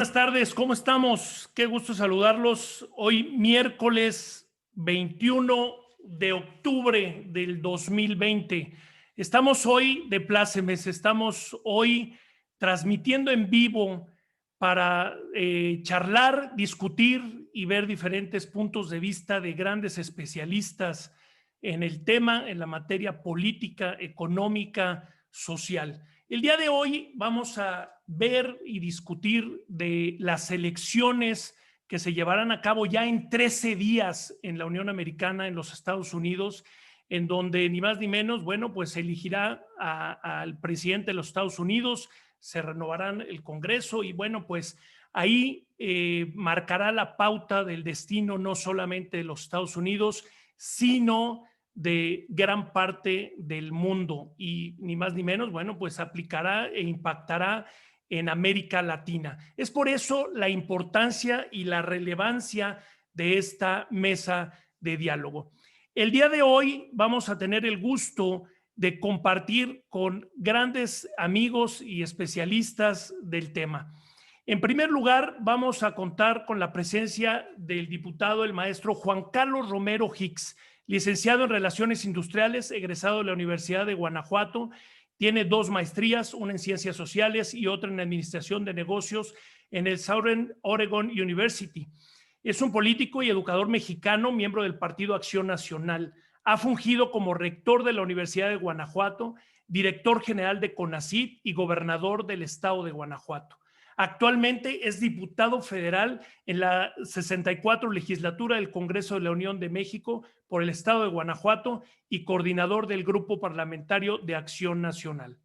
Buenas tardes, ¿cómo estamos? Qué gusto saludarlos. Hoy miércoles 21 de octubre del 2020. Estamos hoy de plácemes, estamos hoy transmitiendo en vivo para charlar, discutir y ver diferentes puntos de vista de grandes especialistas en el tema, en la materia política, económica, social. El día de hoy vamos a ver y discutir de las elecciones que se llevarán a cabo ya en 13 días en la Unión Americana, en los Estados Unidos, en donde ni más ni menos, bueno, pues se elegirá al presidente de los Estados Unidos, se renovarán el Congreso y bueno, pues ahí marcará la pauta del destino no solamente de los Estados Unidos, sino de gran parte del mundo y ni más ni menos, bueno, pues aplicará e impactará en América Latina. Es por eso la importancia y la relevancia de esta mesa de diálogo. El día de hoy vamos a tener el gusto de compartir con grandes amigos y especialistas del tema. En primer lugar, vamos a contar con la presencia del diputado, el maestro Juan Carlos Romero Hicks, licenciado en Relaciones Industriales, egresado de la Universidad de Guanajuato. Tiene 2 maestrías, una en Ciencias Sociales y otra en Administración de Negocios en el Southern Oregon University. Es un político y educador mexicano, miembro del Partido Acción Nacional. Ha fungido como rector de la Universidad de Guanajuato, director general de CONACYT y gobernador del estado de Guanajuato. Actualmente es diputado federal en la 64 legislatura del Congreso de la Unión de México por el estado de Guanajuato y coordinador del Grupo Parlamentario de Acción Nacional.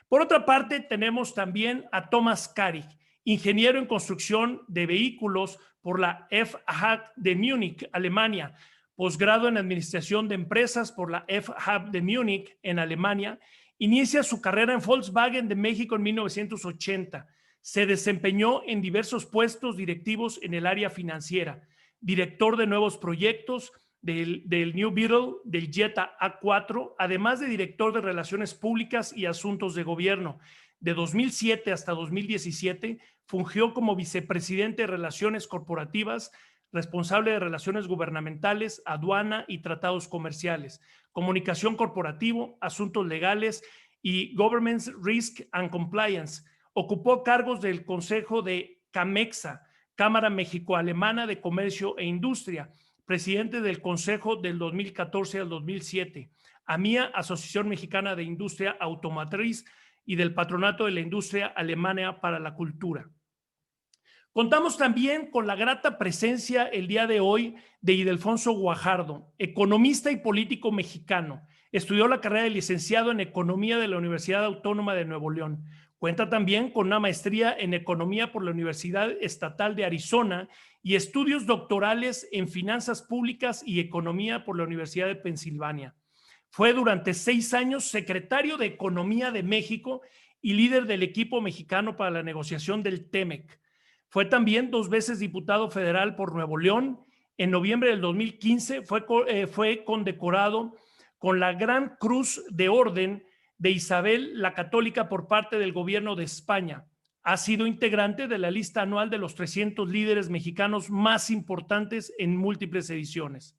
Por otra parte, tenemos también a Thomas Karig, ingeniero en construcción de vehículos por la FH de Múnich, Alemania, posgrado en Administración de Empresas por la FH de Múnich, en Alemania. Inicia su carrera en Volkswagen de México en 1980. Se desempeñó en diversos puestos directivos en el área financiera, director de nuevos proyectos del New Beetle, del Jetta A4, además de director de Relaciones Públicas y Asuntos de Gobierno. De 2007 hasta 2017 fungió como vicepresidente de Relaciones Corporativas, responsable de Relaciones Gubernamentales, Aduana y Tratados Comerciales, Comunicación Corporativo, Asuntos Legales y Government Risk and Compliance. Ocupó cargos del Consejo de CAMEXA, Cámara México-Alemana de Comercio e Industria, presidente del Consejo del 2014 al 2007, AMIA, Asociación Mexicana de Industria Automotriz, y del Patronato de la Industria Alemana para la Cultura. Contamos también con la grata presencia el día de hoy de Ildefonso Guajardo, economista y político mexicano. Estudió la carrera de licenciado en Economía de la Universidad Autónoma de Nuevo León. Cuenta también con una maestría en Economía por la Universidad Estatal de Arizona y estudios doctorales en Finanzas Públicas y Economía por la Universidad de Pensilvania. Fue durante 6 años secretario de Economía de México y líder del equipo mexicano para la negociación del TEMEC. Fue también 2 veces diputado federal por Nuevo León. En noviembre del 2015 fue condecorado con la Gran Cruz de Orden de Isabel la Católica por parte del gobierno de España. Ha sido integrante de la lista anual de los 300 líderes mexicanos más importantes en múltiples ediciones.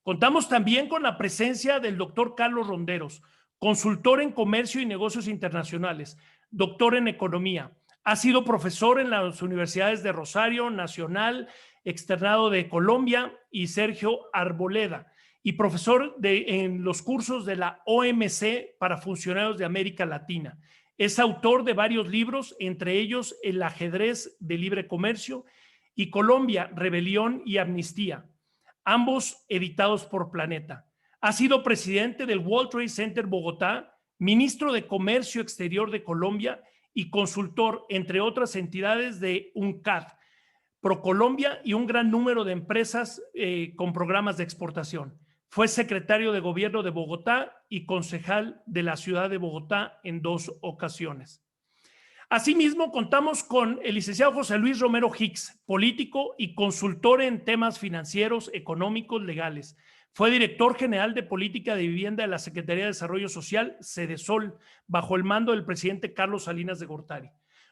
Contamos también con la presencia del doctor Carlos Ronderos, consultor en comercio y negocios internacionales, doctor en economía. Ha sido profesor en las universidades de Rosario, Nacional, Externado de Colombia y Sergio Arboleda, y profesor en los cursos de la OMC para funcionarios de América Latina. Es autor de varios libros, entre ellos El ajedrez de libre comercio y Colombia, Rebelión y Amnistía, ambos editados por Planeta. Ha sido presidente del World Trade Center Bogotá, ministro de Comercio Exterior de Colombia y consultor, entre otras entidades, de UNCAD, ProColombia y un gran número de empresas con programas de exportación. Fue secretario de Gobierno de Bogotá y concejal de la ciudad de Bogotá en 2 ocasiones. Asimismo, contamos con el licenciado José Luis Romero Hicks, político y consultor en temas financieros, económicos, legales. Fue director general de Política de Vivienda de la Secretaría de Desarrollo Social, Sedesol, bajo el mando del presidente Carlos Salinas de Gortari.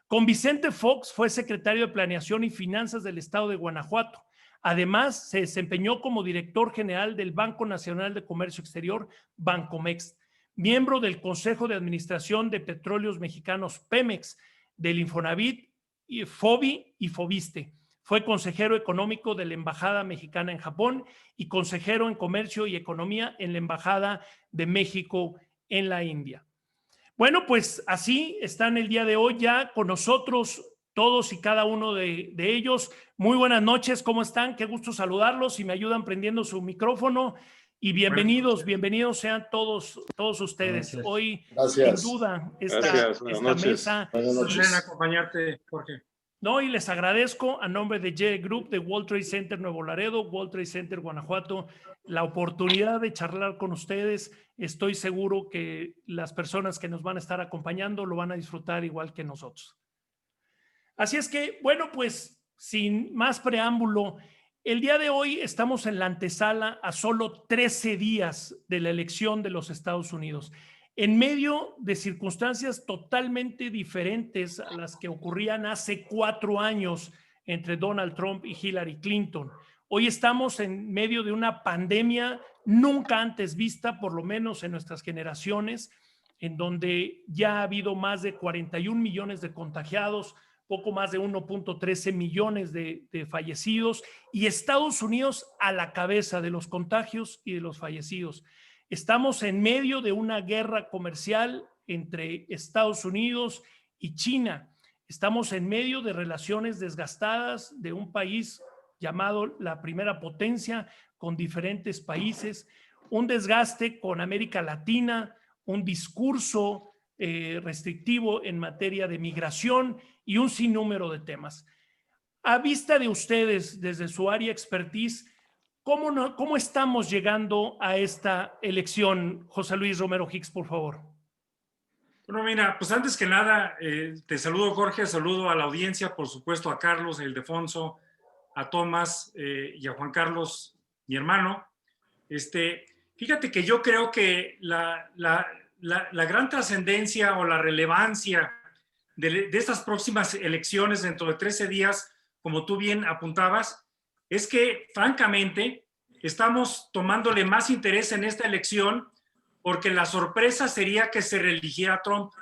Con Vicente Fox fue secretario de Planeación y Finanzas del Estado de Guanajuato. Además, se desempeñó como director general del Banco Nacional de Comercio Exterior, Bancomext, miembro del Consejo de Administración de Petróleos Mexicanos, Pemex, del Infonavit, FOBI y FOBISTE. Fue consejero económico de la Embajada Mexicana en Japón y consejero en Comercio y Economía en la Embajada de México en la India. Bueno, pues así están el día de hoy ya con nosotros todos y cada uno de ellos. Muy buenas noches, ¿cómo están? Qué gusto saludarlos. Si me ayudan prendiendo su micrófono. Y bienvenidos sean todos ustedes. Hoy, sin duda, esta mesa. Buenas acompañarte, Jorge. No, y les agradezco a nombre de J Group, de World Trade Center Nuevo Laredo, World Trade Center Guanajuato, la oportunidad de charlar con ustedes. Estoy seguro que las personas que nos van a estar acompañando lo van a disfrutar igual que nosotros. Así es que, bueno, pues sin más preámbulo, el día de hoy estamos en la antesala a solo 13 días de la elección de los Estados Unidos, en medio de circunstancias totalmente diferentes a las que ocurrían hace 4 años entre Donald Trump y Hillary Clinton. Hoy estamos en medio de una pandemia nunca antes vista, por lo menos en nuestras generaciones, en donde ya ha habido más de 41 millones de contagiados, poco más de 1.13 millones de fallecidos, y Estados Unidos a la cabeza de los contagios y de los fallecidos. Estamos en medio de una guerra comercial entre Estados Unidos y China. Estamos en medio de relaciones desgastadas de un país llamado la primera potencia con diferentes países, un desgaste con América Latina, un discurso restrictivo en materia de migración y un sinnúmero de temas. A vista de ustedes, desde su área expertise, ¿cómo estamos llegando a esta elección? José Luis Romero Hicks, por favor. Bueno, mira, pues antes que nada, te saludo, Jorge, saludo a la audiencia, por supuesto a Carlos, a Ildefonso, a Tomás y a Juan Carlos, mi hermano. Fíjate que yo creo que la gran trascendencia o la relevancia de estas próximas elecciones dentro de 13 días, como tú bien apuntabas, es que francamente estamos tomándole más interés en esta elección porque la sorpresa sería que se reeligiera Trump.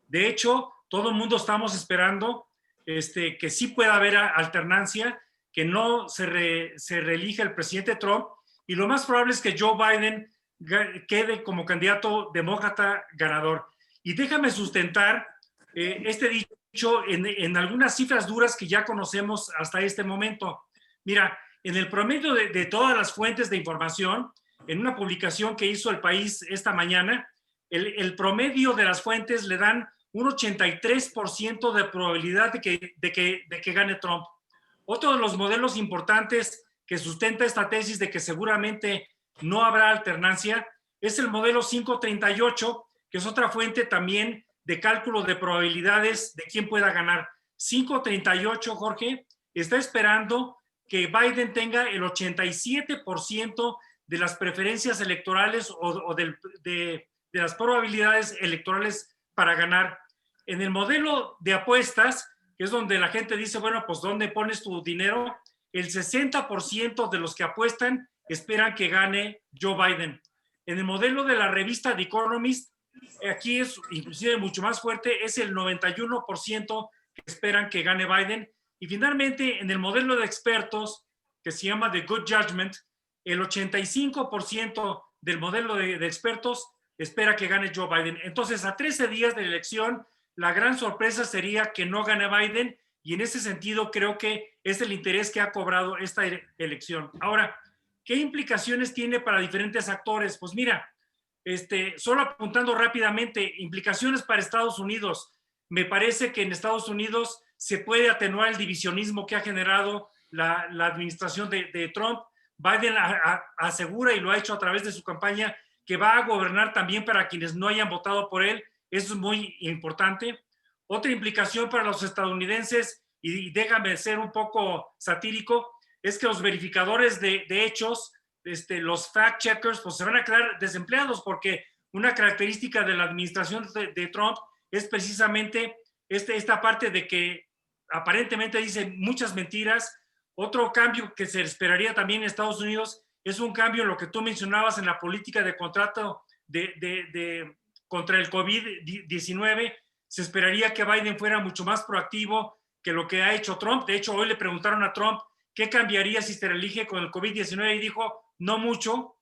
De hecho, todo el mundo estamos esperando que sí pueda haber alternancia, que no se reelija el presidente Trump, y lo más probable es que Joe Biden quede como candidato demócrata ganador. Y déjame sustentar este dicho en algunas cifras duras que ya conocemos hasta este momento. Mira, en el promedio de todas las fuentes de información, en una publicación que hizo El País esta mañana, el promedio de las fuentes le dan un 83% de probabilidad de que gane Trump. Otro de los modelos importantes que sustenta esta tesis de que seguramente no habrá alternancia es el modelo 538, que es otra fuente también de cálculo de probabilidades de quién pueda ganar. 538, Jorge, está esperando que Biden tenga el 87% de las preferencias electorales o de las probabilidades electorales para ganar. En el modelo de apuestas, que es donde la gente dice, bueno, pues ¿dónde pones tu dinero? El 60% de los que apuestan esperan que gane Joe Biden. En el modelo de la revista The Economist, aquí es inclusive mucho más fuerte, es el 91% que esperan que gane Biden. Y finalmente, en el modelo de expertos, que se llama The Good Judgment, el 85% del modelo de expertos espera que gane Joe Biden. Entonces, a 13 días de la elección, la gran sorpresa sería que no gane Biden, y en ese sentido creo que es el interés que ha cobrado esta elección. Ahora, ¿qué implicaciones tiene para diferentes actores? Pues mira, solo apuntando rápidamente, implicaciones para Estados Unidos. Me parece que en Estados Unidos se puede atenuar el divisionismo que ha generado la administración de Trump. Biden asegura, y lo ha hecho a través de su campaña, que va a gobernar también para quienes no hayan votado por él. Eso es muy importante. Otra implicación para los estadounidenses, y déjame ser un poco satírico, es que los verificadores de hechos, los fact-checkers, pues se van a quedar desempleados, porque una característica de la administración de Trump es precisamente esta parte de que aparentemente dice muchas mentiras. Otro cambio que se esperaría también en Estados Unidos es un cambio en lo que tú mencionabas en la política de contrato contra el COVID-19. Se esperaría que Biden fuera mucho más proactivo que lo que ha hecho Trump. De hecho, hoy le preguntaron a Trump qué cambiaría si se reelige con el COVID-19 y dijo, no mucho.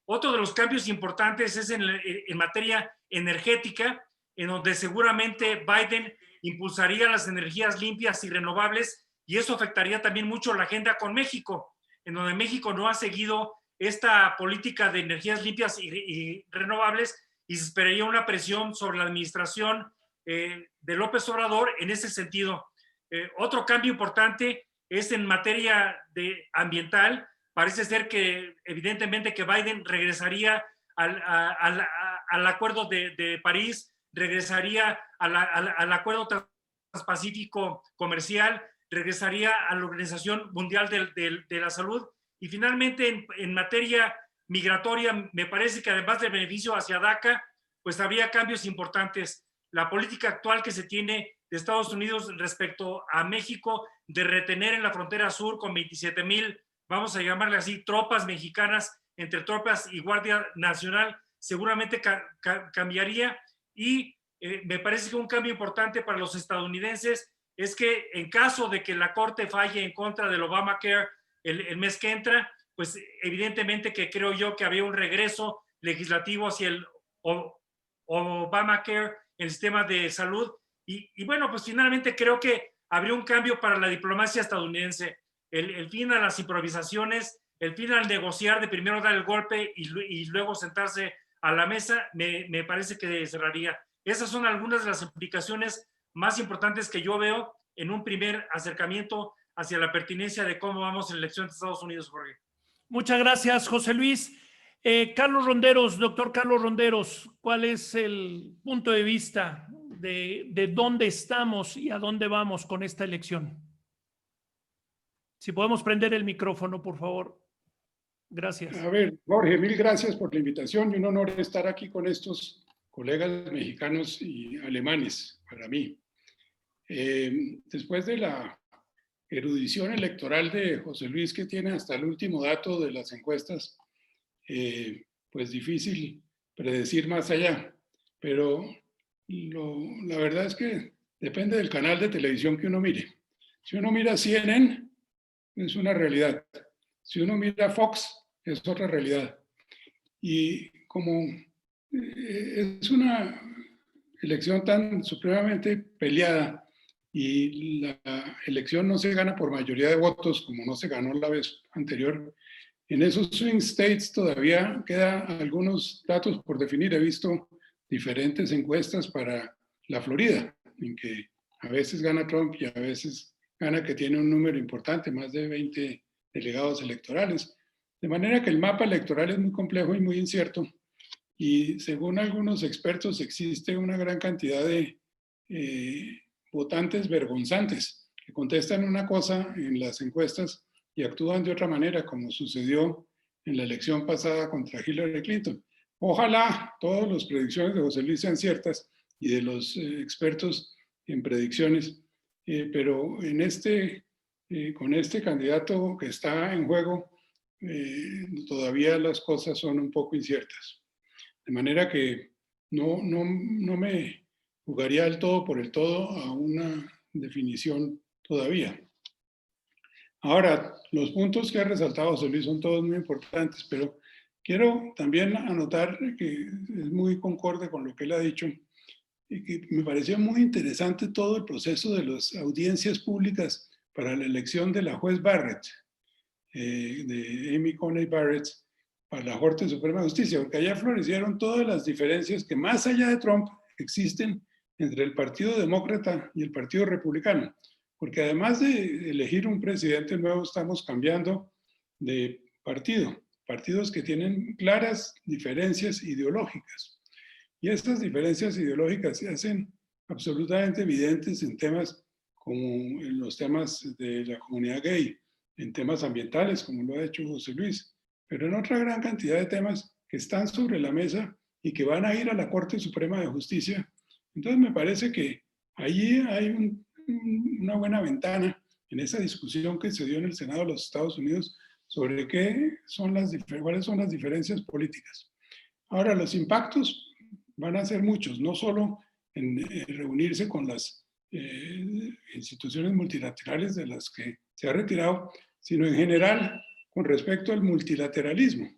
Otro de los cambios importantes es en materia energética, en donde seguramente Biden impulsaría las energías limpias y renovables, y eso afectaría también mucho la agenda con México, en donde México no ha seguido esta política de energías limpias y renovables, y se esperaría una presión sobre la administración de López Obrador en ese sentido. Otro cambio importante es en materia ambiental. Parece ser que evidentemente que Biden regresaría al acuerdo de París, regresaría al acuerdo transpacífico comercial, regresaría a la Organización Mundial de la Salud, y finalmente en materia migratoria me parece que además del beneficio hacia DACA, pues habría cambios importantes. La política actual que se tiene de Estados Unidos respecto a México de retener en la frontera sur con 27,000, vamos a llamarle así, tropas mexicanas, entre tropas y Guardia Nacional, seguramente cambiaría. Y me parece que un cambio importante para los estadounidenses es que en caso de que la Corte falle en contra del Obamacare el mes que entra, pues evidentemente que creo yo que habría un regreso legislativo hacia el Obamacare en el sistema de salud. Y bueno, pues finalmente creo que habría un cambio para la diplomacia estadounidense. El fin a las improvisaciones, el fin al negociar de primero dar el golpe y luego sentarse a la mesa, me parece que cerraría. Esas son algunas de las implicaciones más importantes que yo veo en un primer acercamiento hacia la pertinencia de cómo vamos en la elección de Estados Unidos, Jorge. Muchas gracias, José Luis. Carlos Ronderos, doctor Carlos Ronderos, ¿cuál es el punto de vista de dónde estamos y a dónde vamos con esta elección? Si podemos prender el micrófono, por favor. Gracias. A ver, Jorge, mil gracias por la invitación y un honor estar aquí con estos colegas mexicanos y alemanes para mí. Después de la erudición electoral de José Luis, que tiene hasta el último dato de las encuestas, pues difícil predecir más allá, pero la verdad es que depende del canal de televisión que uno mire. Si uno mira CNN, es una realidad. Si uno mira Fox, es otra realidad. Y como es una elección tan supremamente peleada y la elección no se gana por mayoría de votos como no se ganó la vez anterior, en esos swing states todavía quedan algunos datos por definir. He visto diferentes encuestas para la Florida, en que a veces gana Trump y a veces gana que tiene un número importante, más de 20 delegados electorales. De manera que el mapa electoral es muy complejo y muy incierto. Y según algunos expertos existe una gran cantidad de votantes vergonzantes que contestan una cosa en las encuestas y actúan de otra manera, como sucedió en la elección pasada contra Hillary Clinton. Ojalá todas las predicciones de José Luis sean ciertas y de los expertos en predicciones, pero con este candidato que está en juego, todavía las cosas son un poco inciertas. De manera que no me jugaría el todo por el todo a una definición todavía. Ahora, los puntos que ha resaltado José Luis son todos muy importantes, pero quiero también anotar que es muy concorde con lo que él ha dicho y que me pareció muy interesante todo el proceso de las audiencias públicas para la elección de la juez Barrett, de Amy Coney Barrett, para la Corte Suprema de Justicia, porque allá florecieron todas las diferencias que más allá de Trump existen entre el Partido Demócrata y el Partido Republicano, porque además de elegir un presidente nuevo, estamos cambiando de partidos que tienen claras diferencias ideológicas. Y estas diferencias ideológicas se hacen absolutamente evidentes en temas como en los temas de la comunidad gay, en temas ambientales, como lo ha hecho José Luis, pero en otra gran cantidad de temas que están sobre la mesa y que van a ir a la Corte Suprema de Justicia. Entonces me parece que Ahí hay una buena ventana en esa discusión que se dio en el Senado de los Estados Unidos sobre cuáles son las diferencias políticas. Ahora, los impactos van a ser muchos, no solo en reunirse con las instituciones multilaterales de las que se ha retirado, sino en general con respecto al multilateralismo.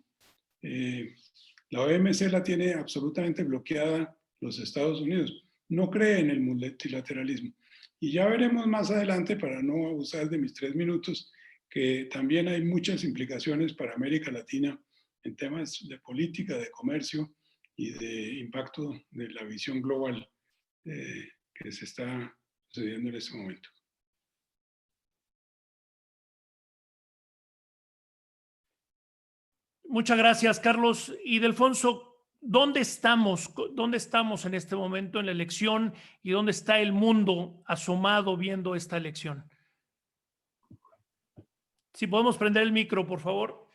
La OMC la tiene absolutamente bloqueada los Estados Unidos. No cree en el multilateralismo. Y ya veremos más adelante, para no abusar de mis 3 minutos, que también hay muchas implicaciones para América Latina en temas de política, de comercio y de impacto de la visión global que se está sucediendo en este momento. Muchas gracias, Carlos. Y Delfonso, ¿dónde estamos? ¿Dónde estamos en este momento en la elección y dónde está el mundo asomado viendo esta elección? Si podemos prender el micro, por favor.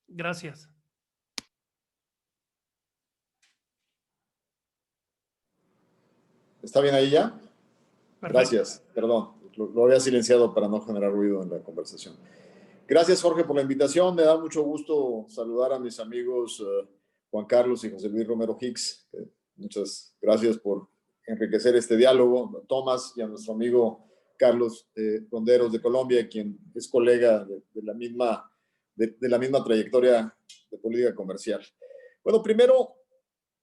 Gracias. ¿Está bien ahí ya? Perfecto. Gracias, perdón, lo había silenciado para no generar ruido en la conversación. Gracias, Jorge, por la invitación. Me da mucho gusto saludar a mis amigos Juan Carlos y José Luis Romero Hicks. Muchas gracias por enriquecer este diálogo. Tomás, y a nuestro amigo Carlos Ronderos de Colombia, quien es colega de la misma trayectoria de política comercial. Bueno, primero,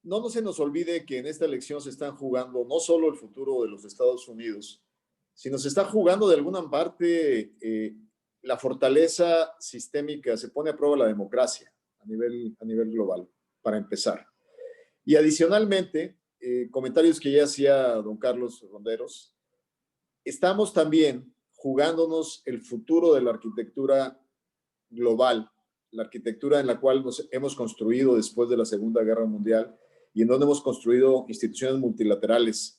no se nos olvide que en esta elección se están jugando no solo el futuro de los Estados Unidos, sino se está jugando de alguna parte la fortaleza sistémica, se pone a prueba la democracia a nivel global, para empezar. Y adicionalmente, comentarios que ya hacía don Carlos Ronderos, estamos también jugándonos el futuro de la arquitectura global, la arquitectura en la cual nos hemos construido después de la Segunda Guerra Mundial y en donde hemos construido instituciones multilaterales.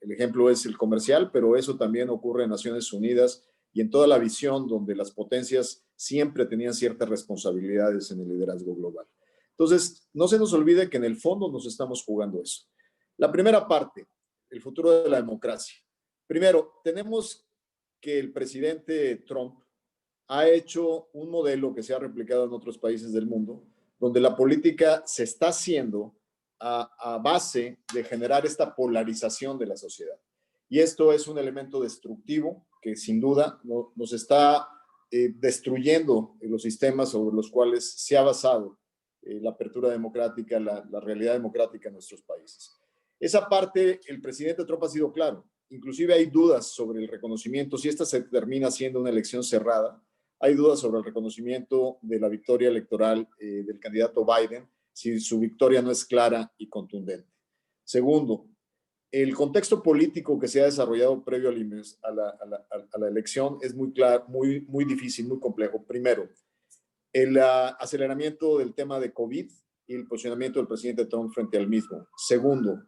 El ejemplo es el comercial, pero eso también ocurre en Naciones Unidas y en toda la visión donde las potencias siempre tenían ciertas responsabilidades en el liderazgo global. Entonces, no se nos olvide que en el fondo nos estamos jugando eso. La primera parte, el futuro de la democracia. Primero, tenemos que el presidente Trump ha hecho un modelo que se ha replicado en otros países del mundo, donde la política se está haciendo a base de generar esta polarización de la sociedad. Y esto es un elemento destructivo que sin duda nos está destruyendo los sistemas sobre los cuales se ha basado la apertura democrática, la realidad democrática en nuestros países. Esa parte, el presidente Trump ha sido claro. Inclusive hay dudas sobre el reconocimiento, si esta se termina siendo una elección cerrada, hay dudas sobre el reconocimiento de la victoria electoral del candidato Biden, si su victoria no es clara y contundente. Segundo, el contexto político que se ha desarrollado previo a la elección es muy claro, muy difícil, muy complejo. Primero, el aceleramiento del tema de COVID y el posicionamiento del presidente Trump frente al mismo. Segundo,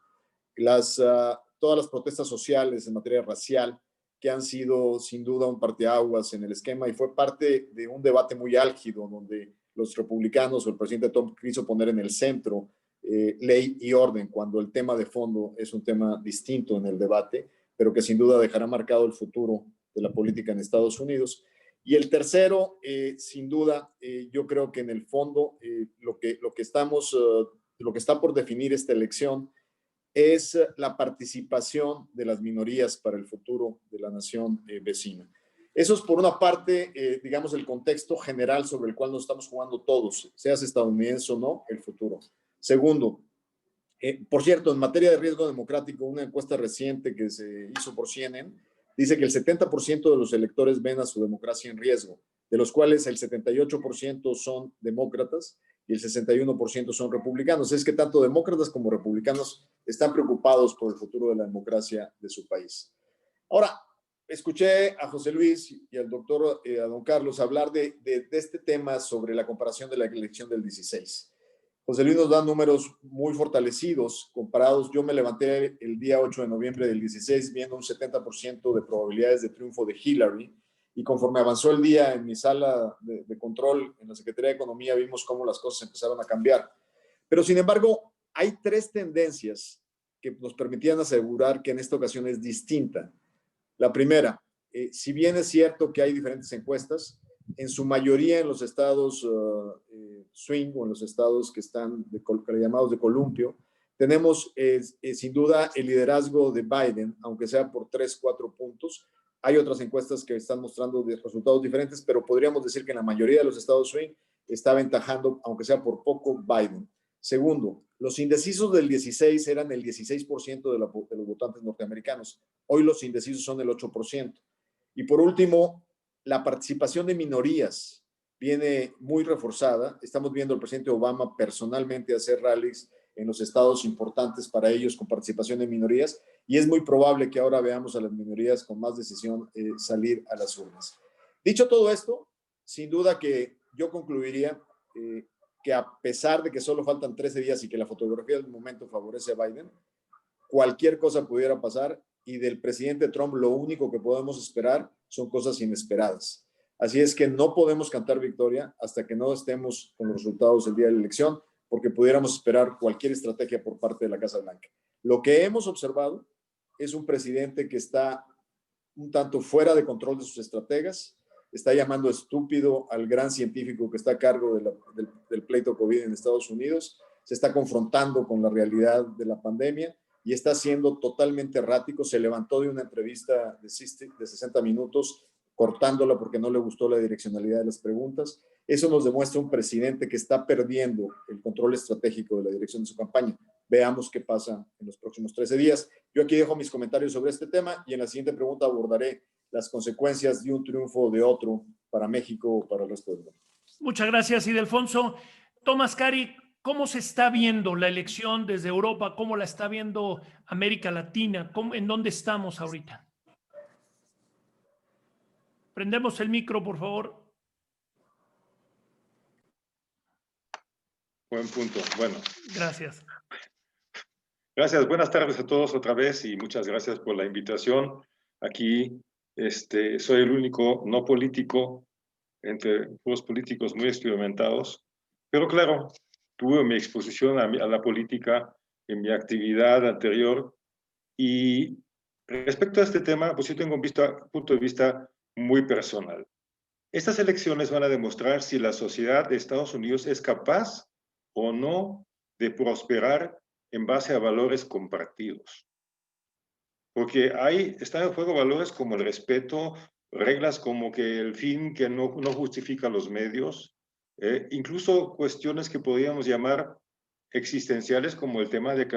todas las protestas sociales en materia racial que han sido sin duda un parteaguas en el esquema y fue parte de un debate muy álgido donde los republicanos o el presidente Trump quiso poner en el centro ley y orden, cuando el tema de fondo es un tema distinto en el debate, pero que sin duda dejará marcado el futuro de la política en Estados Unidos. Y el tercero, sin duda, yo creo que en el fondo lo que está por definir esta elección es la participación de las minorías para el futuro de la nación vecina. Eso es por una parte, digamos, el contexto general sobre el cual nos estamos jugando todos, seas estadounidense o no, el futuro. Segundo, por cierto, en materia de riesgo democrático, una encuesta reciente que se hizo por CNN dice que el 70% de los electores ven a su democracia en riesgo, de los cuales el 78% son demócratas y el 61% son republicanos. Es que tanto demócratas como republicanos están preocupados por el futuro de la democracia de su país. Ahora, escuché a José Luis y al doctor, a don Carlos, hablar de este tema sobre la comparación de la elección del 16. José Luis nos da números muy fortalecidos comparados. Yo me levanté el día 8 de noviembre del 16 viendo un 70% de probabilidades de triunfo de Hillary y conforme avanzó el día en mi sala de control en la Secretaría de Economía vimos cómo las cosas empezaron a cambiar. Pero sin embargo, hay tres tendencias que nos permitían asegurar que en esta ocasión es distinta. La primera, si bien es cierto que hay diferentes encuestas, en su mayoría en los estados swing o en los estados que están llamados de columpio, tenemos sin duda el liderazgo de Biden, aunque sea por 3, 4 puntos. Hay otras encuestas que están mostrando resultados diferentes, pero podríamos decir que en la mayoría de los estados swing está aventajando, aunque sea por poco, Biden. Segundo, los indecisos del 16 eran el 16% de los votantes norteamericanos. Hoy los indecisos son el 8%. Y por último, la participación de minorías viene muy reforzada. Estamos viendo al presidente Obama personalmente hacer rallies en los estados importantes para ellos con participación de minorías, y es muy probable que ahora veamos a las minorías con más decisión salir a las urnas. Dicho todo esto, sin duda que yo concluiría que a pesar de que solo faltan 13 días y que la fotografía del momento favorece a Biden, cualquier cosa pudiera pasar, y del presidente Trump lo único que podemos esperar son cosas inesperadas. Así es que no podemos cantar victoria hasta que no estemos con los resultados del día de la elección, porque pudiéramos esperar cualquier estrategia por parte de la Casa Blanca. Lo que hemos observado es un presidente que está un tanto fuera de control de sus estrategas, está llamando estúpido al gran científico que está a cargo del pleito COVID en Estados Unidos, se está confrontando con la realidad de la pandemia y está siendo totalmente errático. Se levantó de una entrevista de 60 minutos cortándola porque no le gustó la direccionalidad de las preguntas. Eso nos demuestra un presidente que está perdiendo el control estratégico de la dirección de su campaña. Veamos qué pasa en los próximos 13 días. Yo aquí dejo mis comentarios sobre este tema y en la siguiente pregunta abordaré las consecuencias de un triunfo o de otro para México o para el resto del mundo. Muchas gracias, Ildefonso. Tomás Cari, ¿cómo se está viendo la elección desde Europa? ¿Cómo la está viendo América Latina? ¿En dónde estamos ahorita? Prendemos el micro, por favor. Buen punto. Bueno. Gracias. Gracias. Buenas tardes a todos otra vez y muchas gracias por la invitación. Aquí soy el único no político entre los políticos muy experimentados, pero claro, tuve mi exposición a la política en mi actividad anterior y respecto a este tema, pues yo tengo un punto de vista muy personal. Estas elecciones van a demostrar si la sociedad de Estados Unidos es capaz o no de prosperar en base a valores compartidos. Porque están en juego valores como el respeto, reglas como que el fin que no justifica los medios, incluso cuestiones que podríamos llamar existenciales como el tema de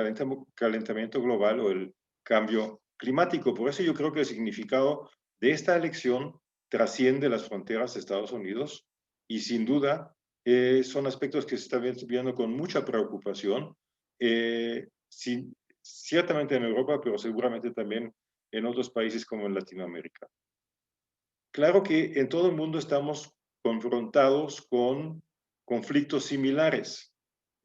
calentamiento global o el cambio climático. Por eso yo creo que el significado de esta elección trasciende las fronteras de Estados Unidos y sin duda son aspectos que se están viendo con mucha preocupación, ciertamente en Europa, pero seguramente también en otros países como en Latinoamérica. Claro que en todo el mundo estamos confrontados con conflictos similares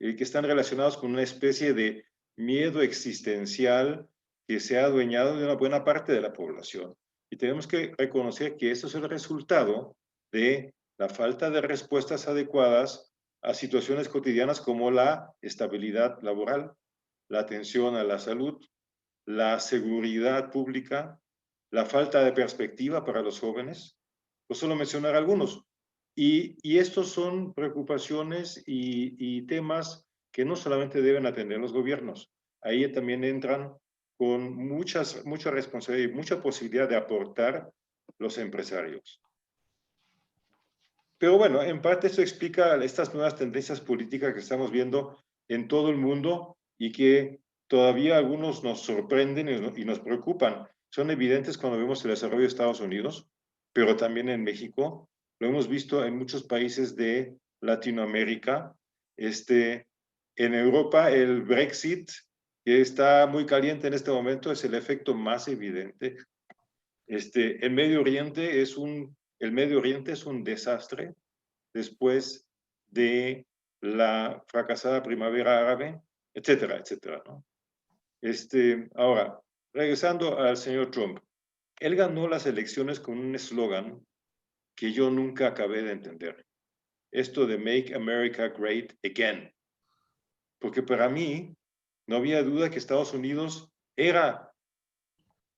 que están relacionados con una especie de miedo existencial que se ha adueñado de una buena parte de la población. Y tenemos que reconocer que eso es el resultado de la falta de respuestas adecuadas a situaciones cotidianas como la estabilidad laboral, la atención a la salud, la seguridad pública, la falta de perspectiva para los jóvenes, por solo mencionar algunos. Y estos son preocupaciones y temas que no solamente deben atender los gobiernos, ahí también entran con mucha responsabilidad y mucha posibilidad de aportar los empresarios. Pero bueno, en parte esto explica estas nuevas tendencias políticas que estamos viendo en todo el mundo y que todavía algunos nos sorprenden y nos preocupan. Son evidentes cuando vemos el desarrollo de Estados Unidos, pero también en México. Lo hemos visto en muchos países de Latinoamérica. En Europa, el Brexit, que está muy caliente en este momento, es el efecto más evidente. El Medio Oriente es un desastre después de la fracasada primavera árabe, etcétera, etcétera, ¿no? Ahora, regresando al señor Trump, él ganó las elecciones con un eslogan que yo nunca acabé de entender. Esto de Make America Great Again. Porque para mí, no había duda que Estados Unidos era,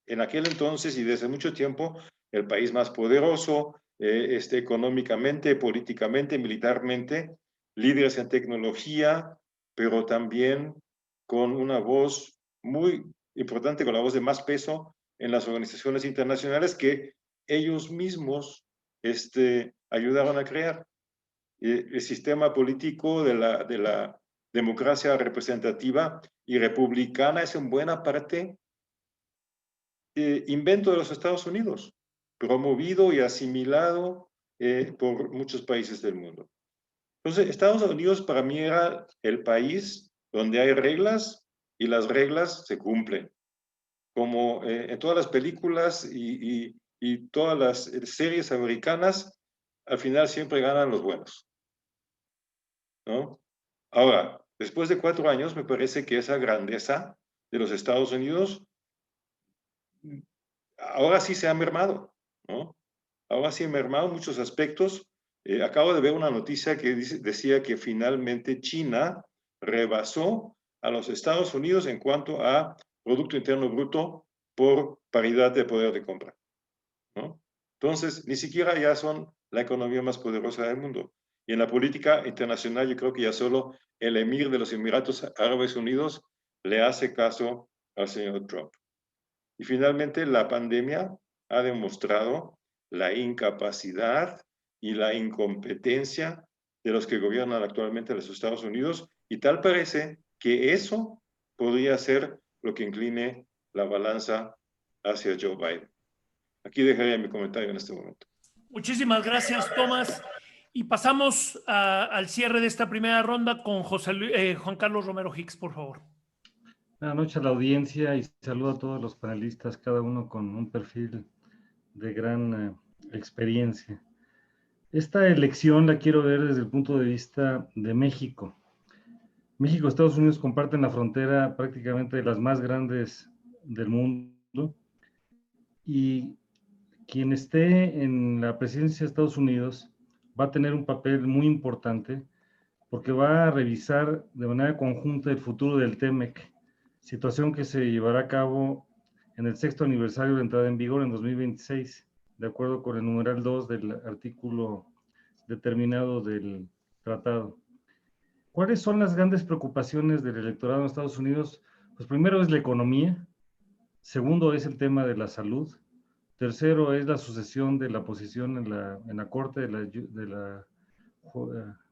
en aquel entonces y desde mucho tiempo, el país más poderoso, económicamente, políticamente, militarmente, líderes en tecnología, pero también con una voz muy importante, con la voz de más peso en las organizaciones internacionales que ellos mismos ayudaron a crear. El sistema político de la democracia representativa y republicana es en buena parte invento de los Estados Unidos, promovido y asimilado por muchos países del mundo. Entonces, Estados Unidos para mí era el país donde hay reglas y las reglas se cumplen. Como en todas las películas y todas las series americanas, al final siempre ganan los buenos, ¿no? Ahora, después de 4 años, me parece que esa grandeza de los Estados Unidos ahora sí se ha mermado, ¿no? Ahora sí ha mermado en muchos aspectos. Acabo de ver una noticia que decía que finalmente China rebasó a los Estados Unidos en cuanto a Producto Interno Bruto por paridad de poder de compra, ¿no? Entonces, ni siquiera ya son la economía más poderosa del mundo. Y en la política internacional yo creo que ya solo el emir de los Emiratos Árabes Unidos le hace caso al señor Trump. Y finalmente, la pandemia ha demostrado la incapacidad y la incompetencia de los que gobiernan actualmente los Estados Unidos, y tal parece que eso podría ser lo que incline la balanza hacia Joe Biden. Aquí dejaría mi comentario en este momento. Muchísimas gracias, Tomás. Y pasamos al cierre de esta primera ronda con Juan Carlos Romero Hicks, por favor. Buenas noches a la audiencia y saludo a todos los panelistas, cada uno con un perfil de gran experiencia. Esta elección la quiero ver desde el punto de vista de México. México y Estados Unidos comparten la frontera prácticamente de las más grandes del mundo, y quien esté en la presidencia de Estados Unidos va a tener un papel muy importante porque va a revisar de manera conjunta el futuro del TEMEC, situación que se llevará a cabo en el 6º aniversario de entrada en vigor en 2026, de acuerdo con el numeral 2 del artículo determinado del tratado. ¿Cuáles son las grandes preocupaciones del electorado en Estados Unidos? Pues primero es la economía, segundo es el tema de la salud, tercero es la sucesión de la posición en la corte de la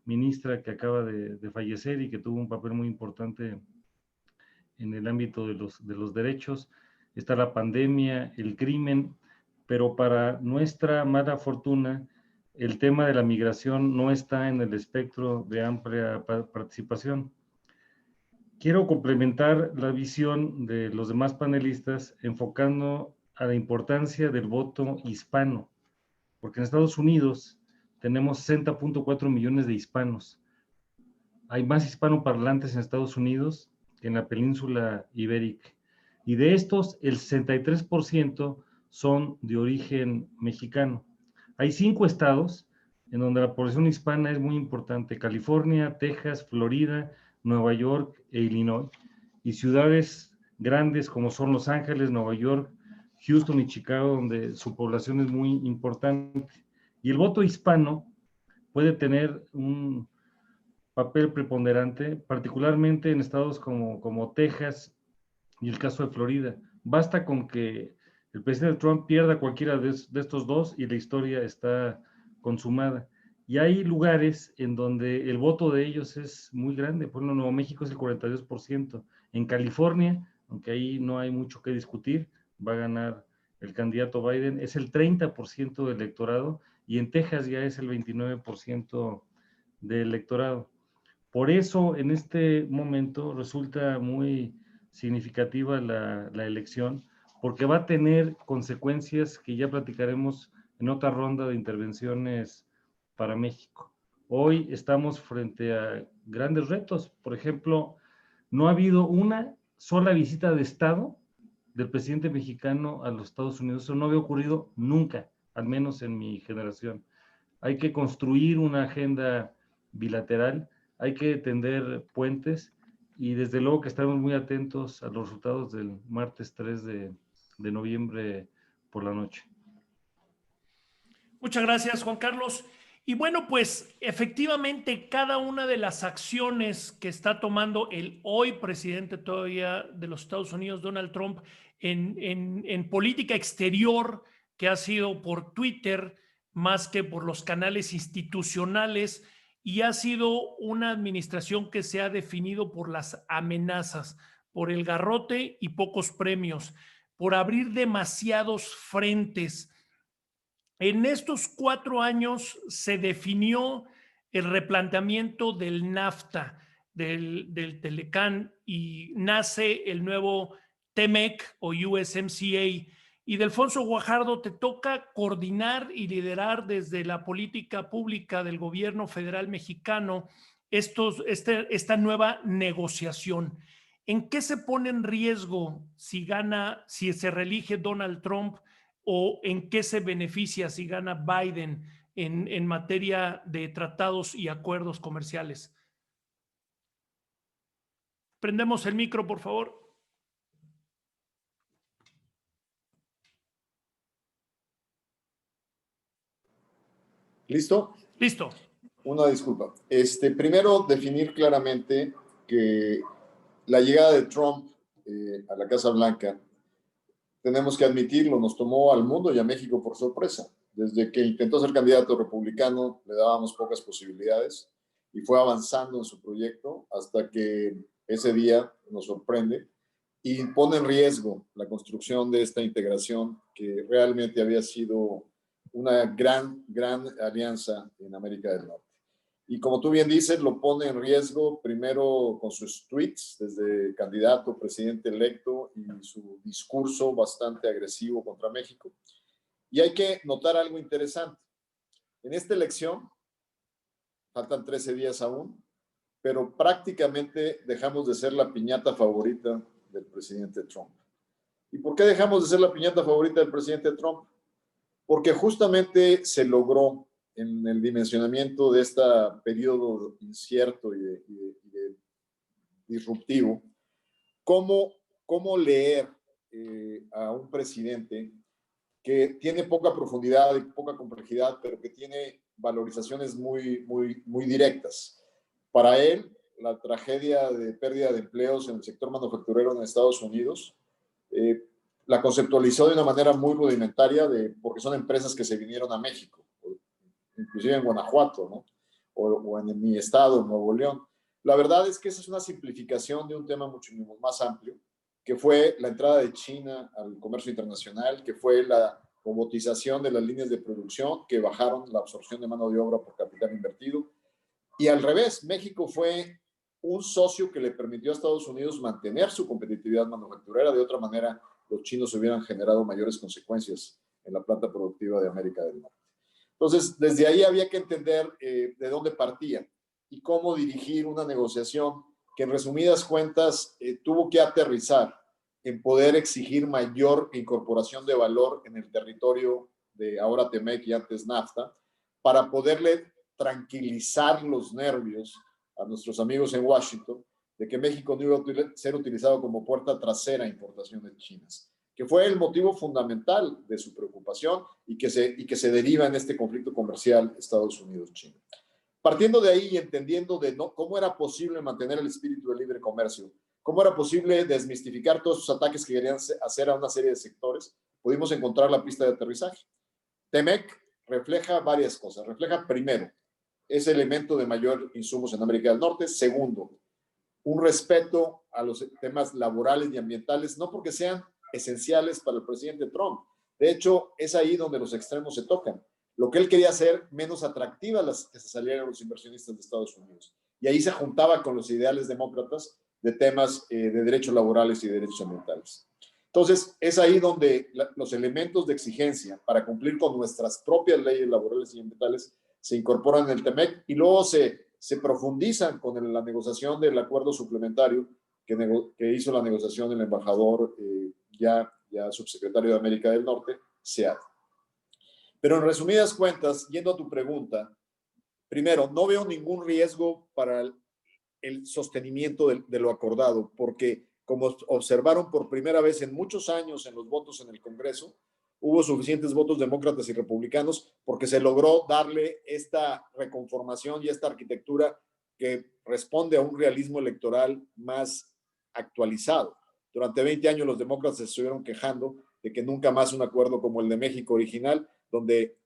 ministra que acaba de fallecer y que tuvo un papel muy importante en el ámbito de los derechos. Está la pandemia, el crimen, pero para nuestra mala fortuna, el tema de la migración no está en el espectro de amplia participación. Quiero complementar la visión de los demás panelistas enfocando a la importancia del voto hispano, porque en Estados Unidos tenemos 60.4 millones de hispanos. Hay más hispanoparlantes en Estados Unidos que en la península ibérica. Y de estos, el 63% son de origen mexicano. Hay 5 estados en donde la población hispana es muy importante: California, Texas, Florida, Nueva York e Illinois. Y ciudades grandes como son Los Ángeles, Nueva York, Houston y Chicago, donde su población es muy importante. Y el voto hispano puede tener un papel preponderante, particularmente en estados como Texas y el caso de Florida. Basta con que el presidente Trump pierda cualquiera de estos dos y la historia está consumada. Y hay lugares en donde el voto de ellos es muy grande. Por ejemplo, Nuevo México es el 42%. En California, aunque ahí no hay mucho que discutir, va a ganar el candidato Biden, es el 30% del electorado, y en Texas ya es el 29% del electorado. Por eso, en este momento, resulta muy significativa la elección, porque va a tener consecuencias que ya platicaremos en otra ronda de intervenciones para México. Hoy estamos frente a grandes retos. Por ejemplo, no ha habido una sola visita de Estado del presidente mexicano a los Estados Unidos. Eso no había ocurrido nunca, al menos en mi generación. Hay que construir una agenda bilateral, hay que tender puentes, y desde luego que estaremos muy atentos a los resultados del martes 3 de noviembre por la noche. Muchas gracias, Juan Carlos. Y bueno, pues efectivamente cada una de las acciones que está tomando el hoy presidente todavía de los Estados Unidos, Donald Trump, en política exterior, que ha sido por Twitter más que por los canales institucionales, y ha sido una administración que se ha definido por las amenazas, por el garrote y pocos premios, por abrir demasiados frentes. En estos 4 años se definió el replanteamiento del NAFTA, del Telecán, y nace el nuevo TEMEC o USMCA. Y Delfonso Guajardo, te toca coordinar y liderar desde la política pública del gobierno federal mexicano esta nueva negociación. ¿En qué se pone en riesgo si se reelige Donald Trump, o en qué se beneficia si gana Biden en materia de tratados y acuerdos comerciales? Prendemos el micro, por favor. ¿Listo? Listo. Una disculpa. Primero, definir claramente que la llegada de Trump a la Casa Blanca, tenemos que admitirlo, nos tomó al mundo y a México por sorpresa. Desde que intentó ser candidato republicano, le dábamos pocas posibilidades y fue avanzando en su proyecto hasta que ese día nos sorprende y pone en riesgo la construcción de esta integración que realmente había sido una gran alianza en América del Norte. Y como tú bien dices, lo pone en riesgo primero con sus tweets desde candidato, presidente electo, y su discurso bastante agresivo contra México. Y hay que notar algo interesante. En esta elección, faltan 13 días aún, pero prácticamente dejamos de ser la piñata favorita del presidente Trump. ¿Y por qué dejamos de ser la piñata favorita del presidente Trump? Porque justamente se logró en el dimensionamiento de este periodo incierto y disruptivo, cómo leer a un presidente que tiene poca profundidad y poca complejidad, pero que tiene valorizaciones muy directas. Para él, la tragedia de pérdida de empleos en el sector manufacturero en Estados Unidos la conceptualizó de una manera muy rudimentaria porque son empresas que se vinieron a México, inclusive en Guanajuato, ¿no? o en mi estado, Nuevo León. La verdad es que esa es una simplificación de un tema mucho más amplio, que fue la entrada de China al comercio internacional, que fue la robotización de las líneas de producción, que bajaron la absorción de mano de obra por capital invertido. Y al revés, México fue un socio que le permitió a Estados Unidos mantener su competitividad manufacturera. De otra manera, los chinos hubieran generado mayores consecuencias en la planta productiva de América del Norte. Entonces, desde ahí había que entender de dónde partía y cómo dirigir una negociación que, en resumidas cuentas, tuvo que aterrizar en poder exigir mayor incorporación de valor en el territorio de ahora TEMEC y antes NAFTA, para poderle tranquilizar los nervios a nuestros amigos en Washington de que México no iba a ser utilizado como puerta trasera a importaciones chinas, que fue el motivo fundamental de su preocupación y que se deriva en este conflicto comercial Estados Unidos-China. Partiendo de ahí y entendiendo cómo era posible mantener el espíritu de libre comercio, cómo era posible desmistificar todos esos ataques que querían hacer a una serie de sectores, pudimos encontrar la pista de aterrizaje. TEMEC refleja varias cosas. Refleja, primero, ese elemento de mayor insumos en América del Norte. Segundo, un respeto a los temas laborales y ambientales, no porque sean esenciales para el presidente Trump. De hecho, es ahí donde los extremos se tocan. Lo que él quería hacer menos atractivas las que se salieran los inversionistas de Estados Unidos. Y ahí se juntaba con los ideales demócratas de temas de derechos laborales y derechos ambientales. Entonces, es ahí donde los elementos de exigencia para cumplir con nuestras propias leyes laborales y ambientales se incorporan en el TEMEC y luego se profundizan con la negociación del acuerdo suplementario que hizo la negociación el embajador, ya subsecretario de América del Norte, Sead. Pero en resumidas cuentas, yendo a tu pregunta, primero, no veo ningún riesgo para el sostenimiento de lo acordado, porque como observaron por primera vez en muchos años en los votos en el Congreso, hubo suficientes votos demócratas y republicanos porque se logró darle esta reconformación y esta arquitectura que responde a un realismo electoral más actualizado. Durante 20 años los demócratas se estuvieron quejando de que nunca más un acuerdo como el de México original, donde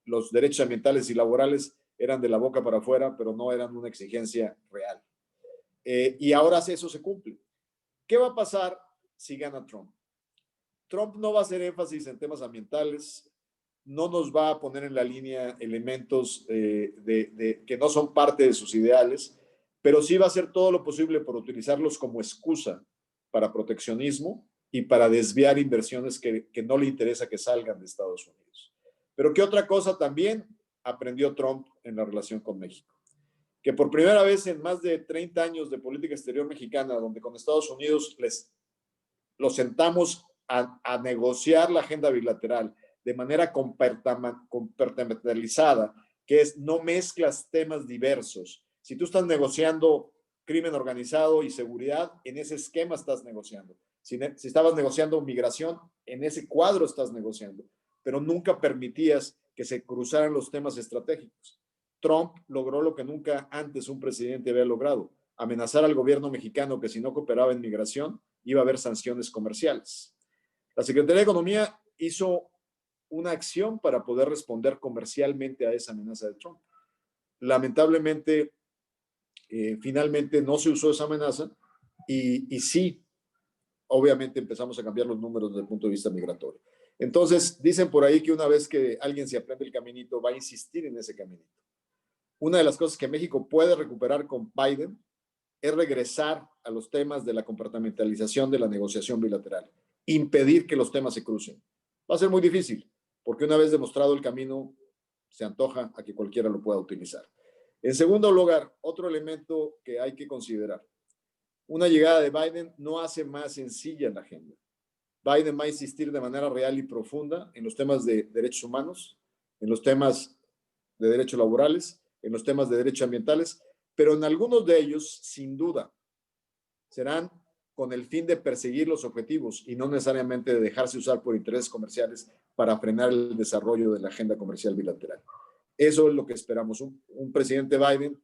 los derechos ambientales y laborales eran de la boca para afuera, pero no eran una exigencia real. Y ahora eso se cumple. ¿Qué va a pasar si gana Trump? Trump no va a hacer énfasis en temas ambientales, no nos va a poner en la línea elementos que no son parte de sus ideales, pero sí va a hacer todo lo posible por utilizarlos como excusa para proteccionismo y para desviar inversiones que no le interesa que salgan de Estados Unidos. Pero ¿qué otra cosa también aprendió Trump en la relación con México? Que por primera vez en más de 30 años de política exterior mexicana, donde con Estados Unidos los sentamos a negociar la agenda bilateral de manera compartimentalizada, que es no mezclas temas diversos. Si tú estás negociando crimen organizado y seguridad, en ese esquema estás negociando. Si estabas negociando migración, en ese cuadro estás negociando, pero nunca permitías que se cruzaran los temas estratégicos. Trump logró lo que nunca antes un presidente había logrado, amenazar al gobierno mexicano que si no cooperaba en migración, iba a haber sanciones comerciales. La Secretaría de Economía hizo una acción para poder responder comercialmente a esa amenaza de Trump. Lamentablemente, finalmente no se usó esa amenaza y sí, obviamente empezamos a cambiar los números desde el punto de vista migratorio. Entonces, dicen por ahí que una vez que alguien se aprende el caminito, va a insistir en ese caminito. Una de las cosas que México puede recuperar con Biden es regresar a los temas de la compartimentalización de la negociación bilateral, impedir que los temas se crucen. Va a ser muy difícil, porque una vez demostrado el camino, se antoja a que cualquiera lo pueda utilizar. En segundo lugar, otro elemento que hay que considerar. Una llegada de Biden no hace más sencilla la agenda. Biden va a insistir de manera real y profunda en los temas de derechos humanos, en los temas de derechos laborales, en los temas de derechos ambientales, pero en algunos de ellos, sin duda, serán con el fin de perseguir los objetivos y no necesariamente de dejarse usar por intereses comerciales para frenar el desarrollo de la agenda comercial bilateral. Eso es lo que esperamos. Un presidente Biden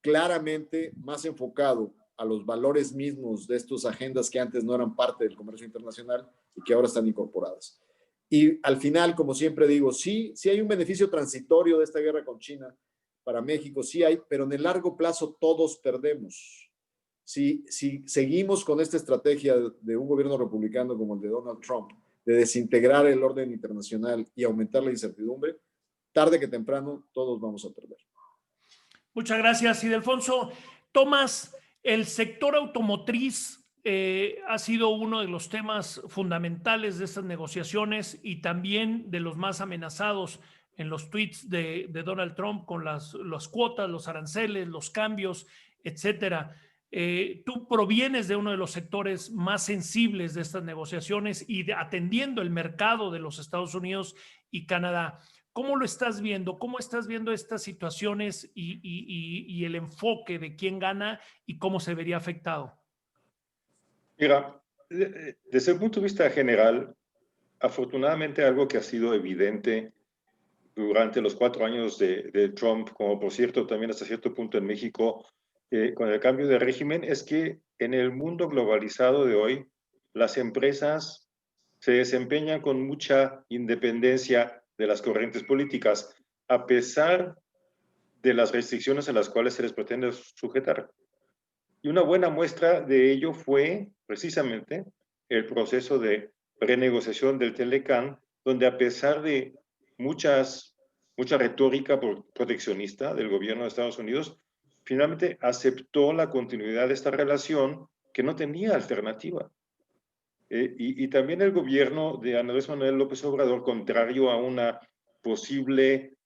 claramente más enfocado a los valores mismos de estas agendas que antes no eran parte del comercio internacional y que ahora están incorporadas. Y al final, como siempre digo, sí hay un beneficio transitorio de esta guerra con China para México, sí hay, pero en el largo plazo todos perdemos. Si seguimos con esta estrategia de un gobierno republicano como el de Donald Trump, de desintegrar el orden internacional y aumentar la incertidumbre, tarde que temprano todos vamos a perder. Muchas gracias, Ildefonso. Tomás, el sector automotriz ha sido uno de los temas fundamentales de estas negociaciones y también de los más amenazados en los tweets de Donald Trump con las cuotas, los aranceles, los cambios, etcétera. Tú provienes de uno de los sectores más sensibles de estas negociaciones y atendiendo el mercado de los Estados Unidos y Canadá. ¿Cómo lo estás viendo? ¿Cómo estás viendo estas situaciones y el enfoque de quién gana y cómo se vería afectado? Mira, desde el punto de vista general, afortunadamente algo que ha sido evidente durante los 4 años de Trump, como por cierto también hasta cierto punto en México, con el cambio de régimen, es que en el mundo globalizado de hoy, las empresas se desempeñan con mucha independencia de las corrientes políticas, a pesar de las restricciones a las cuales se les pretende sujetar. Y una buena muestra de ello fue precisamente el proceso de renegociación del Telecán, donde a pesar de mucha retórica proteccionista del gobierno de Estados Unidos, finalmente aceptó la continuidad de esta relación que no tenía alternativa. Y también el gobierno de Andrés Manuel López Obrador, contrario a una posible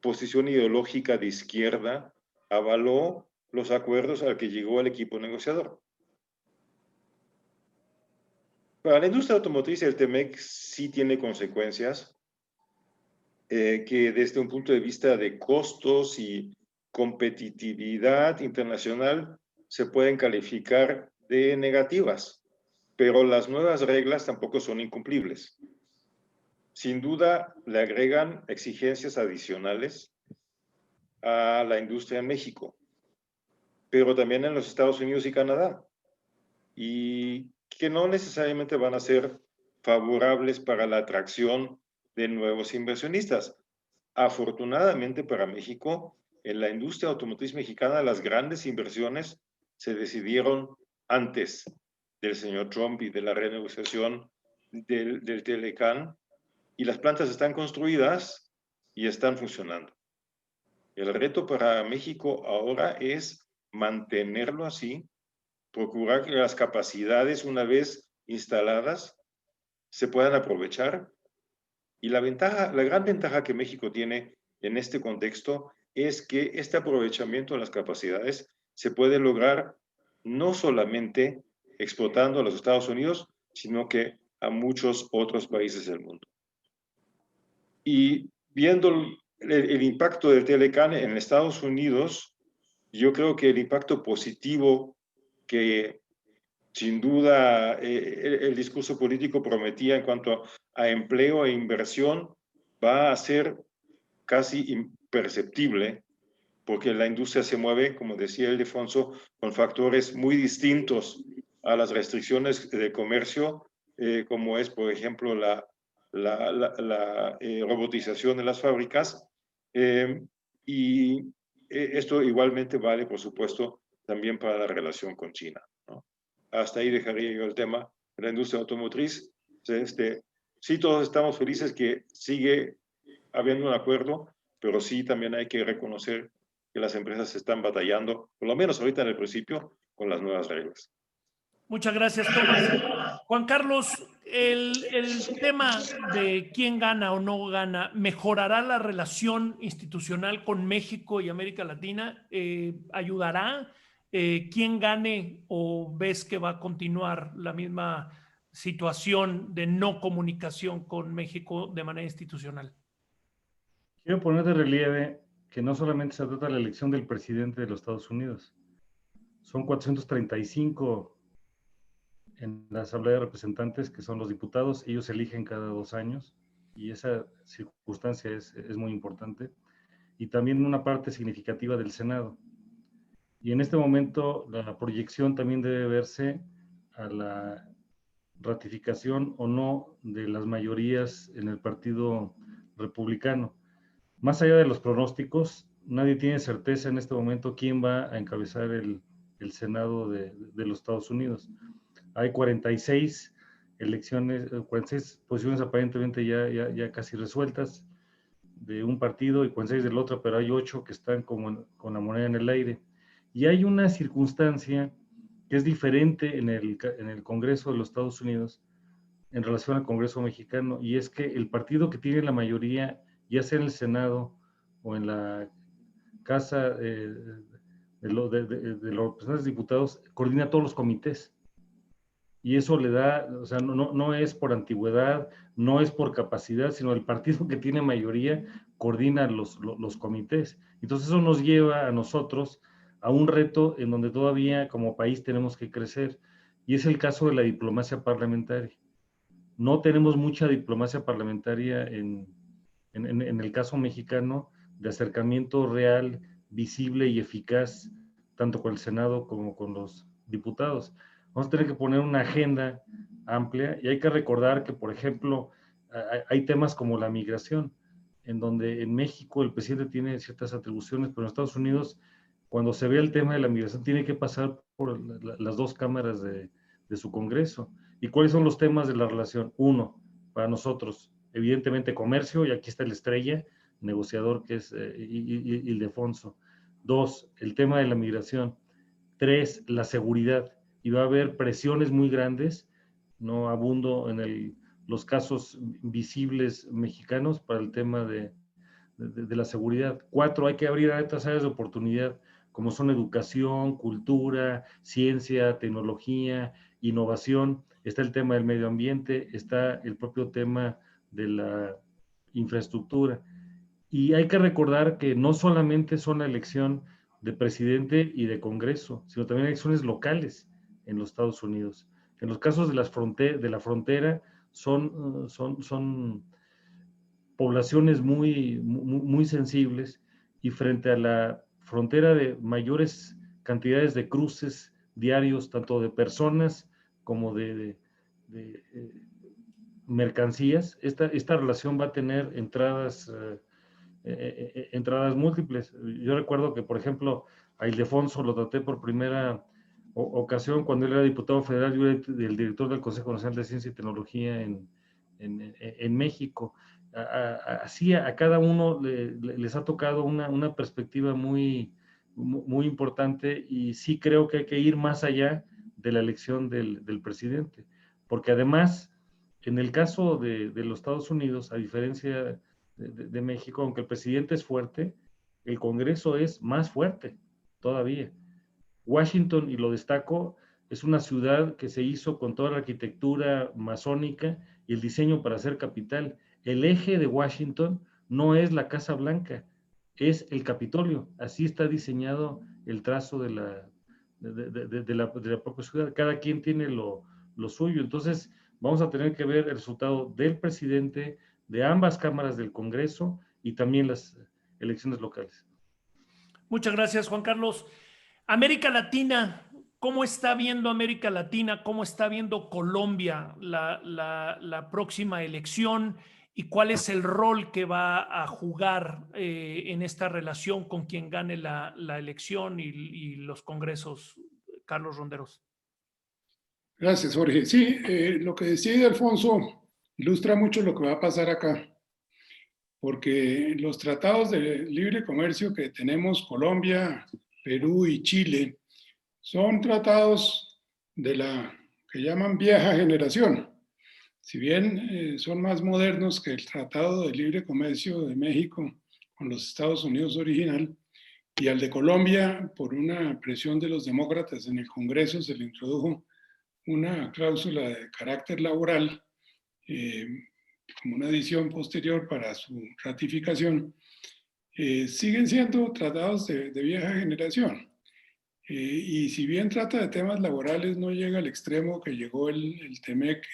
posición ideológica de izquierda, avaló los acuerdos al que llegó el equipo negociador. Para la industria automotriz, el TEMEC sí tiene consecuencias que desde un punto de vista de costos y competitividad internacional se pueden calificar de negativas, pero las nuevas reglas tampoco son incumplibles. Sin duda, le agregan exigencias adicionales a la industria en México, pero también en los Estados Unidos y Canadá, y que no necesariamente van a ser favorables para la atracción de nuevos inversionistas. Afortunadamente para México, en la industria automotriz mexicana, las grandes inversiones se decidieron antes del señor Trump y de la renegociación del Telecán, y las plantas están construidas y están funcionando. El reto para México ahora es mantenerlo así, procurar que las capacidades, una vez instaladas, se puedan aprovechar. Y la gran ventaja que México tiene en este contexto es que este aprovechamiento de las capacidades se puede lograr no solamente exportando a los Estados Unidos, sino que a muchos otros países del mundo. Y viendo el impacto del Telecán en Estados Unidos, yo creo que el impacto positivo que sin duda el discurso político prometía en cuanto a empleo e inversión va a ser casi imperceptible, porque la industria se mueve, como decía Ildefonso, con factores muy distintos a las restricciones de comercio, como es, por ejemplo, la robotización de las fábricas. Y esto igualmente vale, por supuesto, también para la relación con China, ¿no? Hasta ahí dejaría yo el tema de la industria automotriz. Sí, todos estamos felices que sigue habiendo un acuerdo, pero sí también hay que reconocer que las empresas están batallando, por lo menos ahorita en el principio, con las nuevas reglas. Muchas gracias, Tomás. Juan Carlos, el tema de quién gana o no gana, ¿mejorará la relación institucional con México y América Latina? ¿Ayudará? ¿Quién gane o ves que va a continuar la misma situación de no comunicación con México de manera institucional? Quiero poner de relieve que no solamente se trata de la elección del presidente de los Estados Unidos, son 435 en la Asamblea de Representantes, que son los diputados, ellos eligen cada 2 años, y esa circunstancia es muy importante, y también una parte significativa del Senado. Y en este momento la proyección también debe verse a la ratificación o no de las mayorías en el Partido Republicano. Más allá de los pronósticos, nadie tiene certeza en este momento quién va a encabezar el Senado de los Estados Unidos. Hay 46 elecciones, 46 posiciones aparentemente ya casi resueltas de un partido y 46 del otro, pero hay 8 que están como con la moneda en el aire. Y hay una circunstancia que es diferente en el Congreso de los Estados Unidos en relación al Congreso mexicano, y es que el partido que tiene la mayoría, ya sea en el Senado o en la Casa de los representantes diputados, coordina todos los comités. Y eso le da, o sea, no es por antigüedad, no es por capacidad, sino el partido que tiene mayoría coordina los comités. Entonces eso nos lleva a nosotros a un reto en donde todavía como país tenemos que crecer, y es el caso de la diplomacia parlamentaria. No tenemos mucha diplomacia parlamentaria en el caso mexicano de acercamiento real, visible y eficaz, tanto con el Senado como con los diputados. Vamos a tener que poner una agenda amplia, y hay que recordar que, por ejemplo, hay temas como la migración, en donde en México el presidente tiene ciertas atribuciones, pero en Estados Unidos, cuando se ve el tema de la migración, tiene que pasar por las 2 cámaras de su Congreso. ¿Y cuáles son los temas de la relación? 1, para nosotros, evidentemente comercio, y aquí está el estrella negociador que es Ildefonso. 2, el tema de la migración. 3, la seguridad. Y va a haber presiones muy grandes, no abundo en los casos visibles mexicanos para el tema de la seguridad. 4, hay que abrir otras áreas de oportunidad, como son educación, cultura, ciencia, tecnología, innovación. Está el tema del medio ambiente, está el propio tema de la infraestructura. Y hay que recordar que no solamente son la elección de presidente y de Congreso, sino también elecciones locales en los Estados Unidos. En los casos de la frontera son poblaciones muy sensibles, y frente a la frontera de mayores cantidades de cruces diarios, tanto de personas como de mercancías, esta relación va a tener entradas múltiples. Yo recuerdo que, por ejemplo, a Ildefonso lo traté por primera ocasión cuando él era diputado federal. Yo era el director del Consejo Nacional de Ciencia y Tecnología en México. Así a cada uno les ha tocado una perspectiva muy importante, y sí creo que hay que ir más allá de la elección del presidente, porque además, en el caso de los Estados Unidos, a diferencia de México, aunque el presidente es fuerte, el Congreso es más fuerte todavía. Washington, y lo destaco, es una ciudad que se hizo con toda la arquitectura masónica y el diseño para ser capital. El eje de Washington no es la Casa Blanca, es el Capitolio. Así está diseñado el trazo de la propia ciudad. Cada quien tiene lo suyo. Entonces, vamos a tener que ver el resultado del presidente, de ambas cámaras del Congreso y también las elecciones locales. Muchas gracias, Juan Carlos. América Latina, ¿cómo está viendo América Latina? ¿Cómo está viendo Colombia la próxima elección? ¿Y cuál es el rol que va a jugar en esta relación con quien gane la elección y los congresos? Carlos Ronderos. Gracias, Jorge. Sí, lo que decía Alfonso ilustra mucho lo que va a pasar acá, porque los tratados de libre comercio que tenemos Colombia, Perú y Chile son tratados de la que llaman vieja generación. Si bien son más modernos que el Tratado de Libre Comercio de México con los Estados Unidos original, y al de Colombia, por una presión de los demócratas en el Congreso, se le introdujo una cláusula de carácter laboral como una adición posterior para su ratificación, siguen siendo tratados de vieja generación. Y si bien trata de temas laborales, no llega al extremo que llegó el TEMEC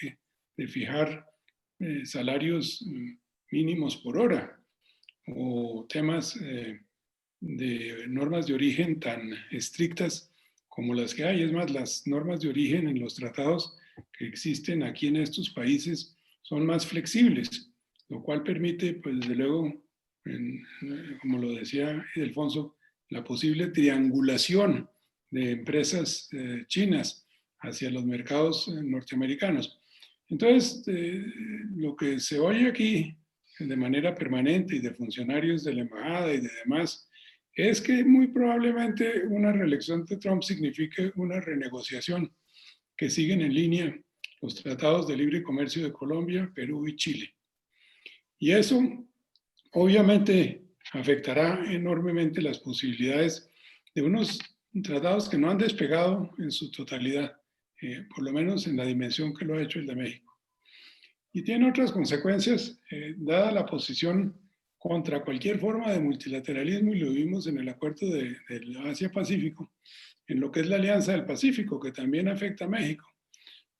de fijar salarios mínimos por hora, o temas de normas de origen tan estrictas como las que hay. Es más, las normas de origen en los tratados que existen aquí en estos países son más flexibles, lo cual permite, pues desde luego, como lo decía Ildefonso, la posible triangulación de empresas chinas hacia los mercados norteamericanos. Entonces, lo que se oye aquí de manera permanente y de funcionarios de la embajada y de demás es que muy probablemente una reelección de Trump signifique una renegociación, que siguen en línea los tratados de libre comercio de Colombia, Perú y Chile. Y eso obviamente afectará enormemente las posibilidades de unos tratados que no han despegado en su totalidad, por lo menos en la dimensión que lo ha hecho el de México. Y tiene otras consecuencias, dada la posición contra cualquier forma de multilateralismo, y lo vimos en el acuerdo del Asia-Pacífico, en lo que es la Alianza del Pacífico, que también afecta a México,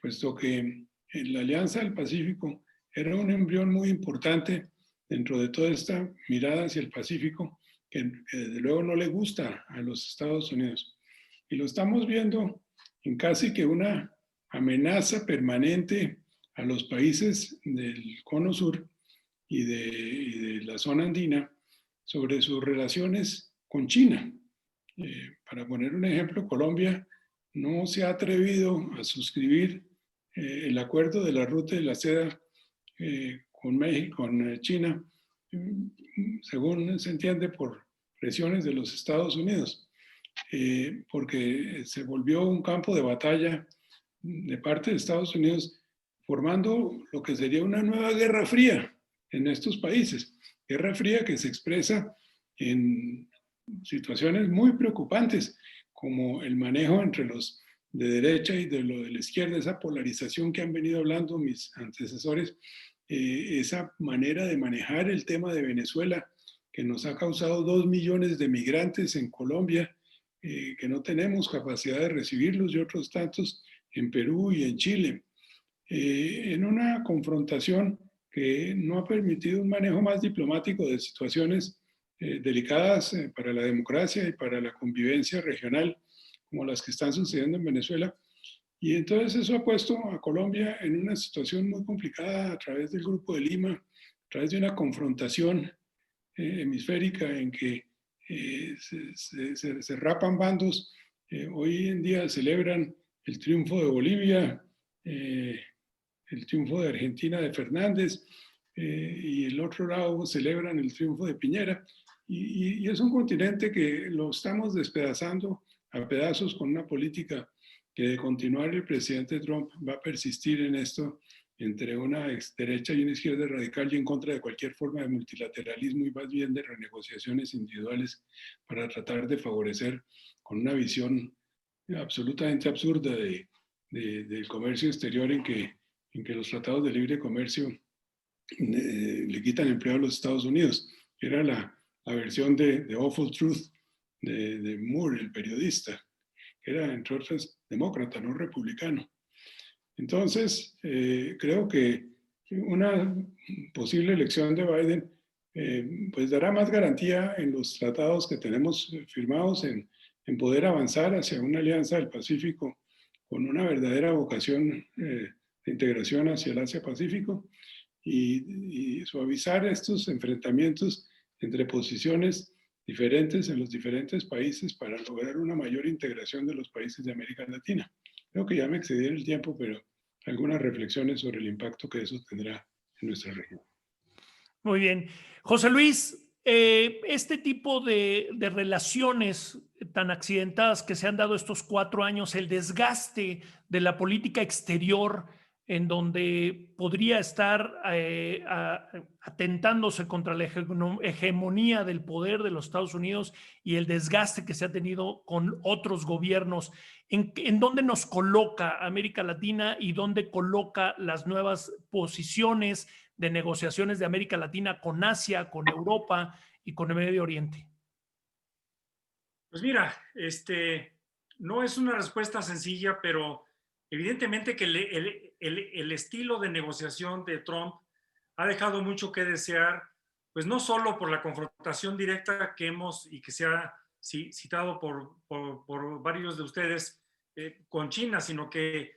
puesto que en la Alianza del Pacífico era un embrión muy importante dentro de toda esta mirada hacia el Pacífico, que desde luego no le gusta a los Estados Unidos. Y lo estamos viendo en casi que una amenaza permanente a los países del Cono Sur y de la zona andina sobre sus relaciones con China. Para poner un ejemplo, Colombia no se ha atrevido a suscribir el acuerdo de la ruta de la seda con México, con China, según se entiende por presiones de los Estados Unidos, porque se volvió un campo de batalla de parte de Estados Unidos, formando lo que sería una nueva guerra fría en estos países. Guerra fría que se expresa en situaciones muy preocupantes, como el manejo entre los de derecha y de lo de la izquierda, esa polarización que han venido hablando mis antecesores, esa manera de manejar el tema de Venezuela, que nos ha causado 2 millones de migrantes en Colombia, que no tenemos capacidad de recibirlos, y otros tantos en Perú y en Chile, en una confrontación que no ha permitido un manejo más diplomático de situaciones delicadas para la democracia y para la convivencia regional, como las que están sucediendo en Venezuela. Y entonces eso ha puesto a Colombia en una situación muy complicada a través del Grupo de Lima, a través de una confrontación hemisférica en que se rapan bandos. Hoy en día celebran el triunfo de Bolivia, el triunfo de Argentina de Fernández, y el otro lado celebran el triunfo de Piñera. Y es un continente que lo estamos despedazando a pedazos con una política que, de continuar el presidente Trump, va a persistir en esto entre una derecha y una izquierda radical, y en contra de cualquier forma de multilateralismo y más bien de renegociaciones individuales para tratar de favorecer, con una visión absolutamente absurda del comercio exterior, en que los tratados de libre comercio le quitan empleo a los Estados Unidos. Era la versión de Awful Truth de Moore, el periodista, que era, entre otras, demócrata, no republicano. Entonces, creo que una posible elección de Biden pues dará más garantía en los tratados que tenemos firmados, en poder avanzar hacia una alianza del Pacífico con una verdadera vocación de integración hacia el Asia-Pacífico, y suavizar estos enfrentamientos entre posiciones diferentes en los diferentes países para lograr una mayor integración de los países de América Latina. Creo que ya me excedí en el tiempo, pero algunas reflexiones sobre el impacto que eso tendrá en nuestra región. Muy bien. José Luis, este tipo de relaciones tan accidentadas que se han dado estos 4 años, el desgaste de la política exterior, en donde podría estar atentándose contra la hegemonía del poder de los Estados Unidos, y el desgaste que se ha tenido con otros gobiernos, ¿en dónde nos coloca América Latina y dónde coloca las nuevas posiciones de negociaciones de América Latina con Asia, con Europa y con el Medio Oriente? Pues mira, no es una respuesta sencilla, pero evidentemente que el estilo de negociación de Trump ha dejado mucho que desear, pues no solo por la confrontación directa que hemos y que se ha citado por varios de ustedes con China, sino que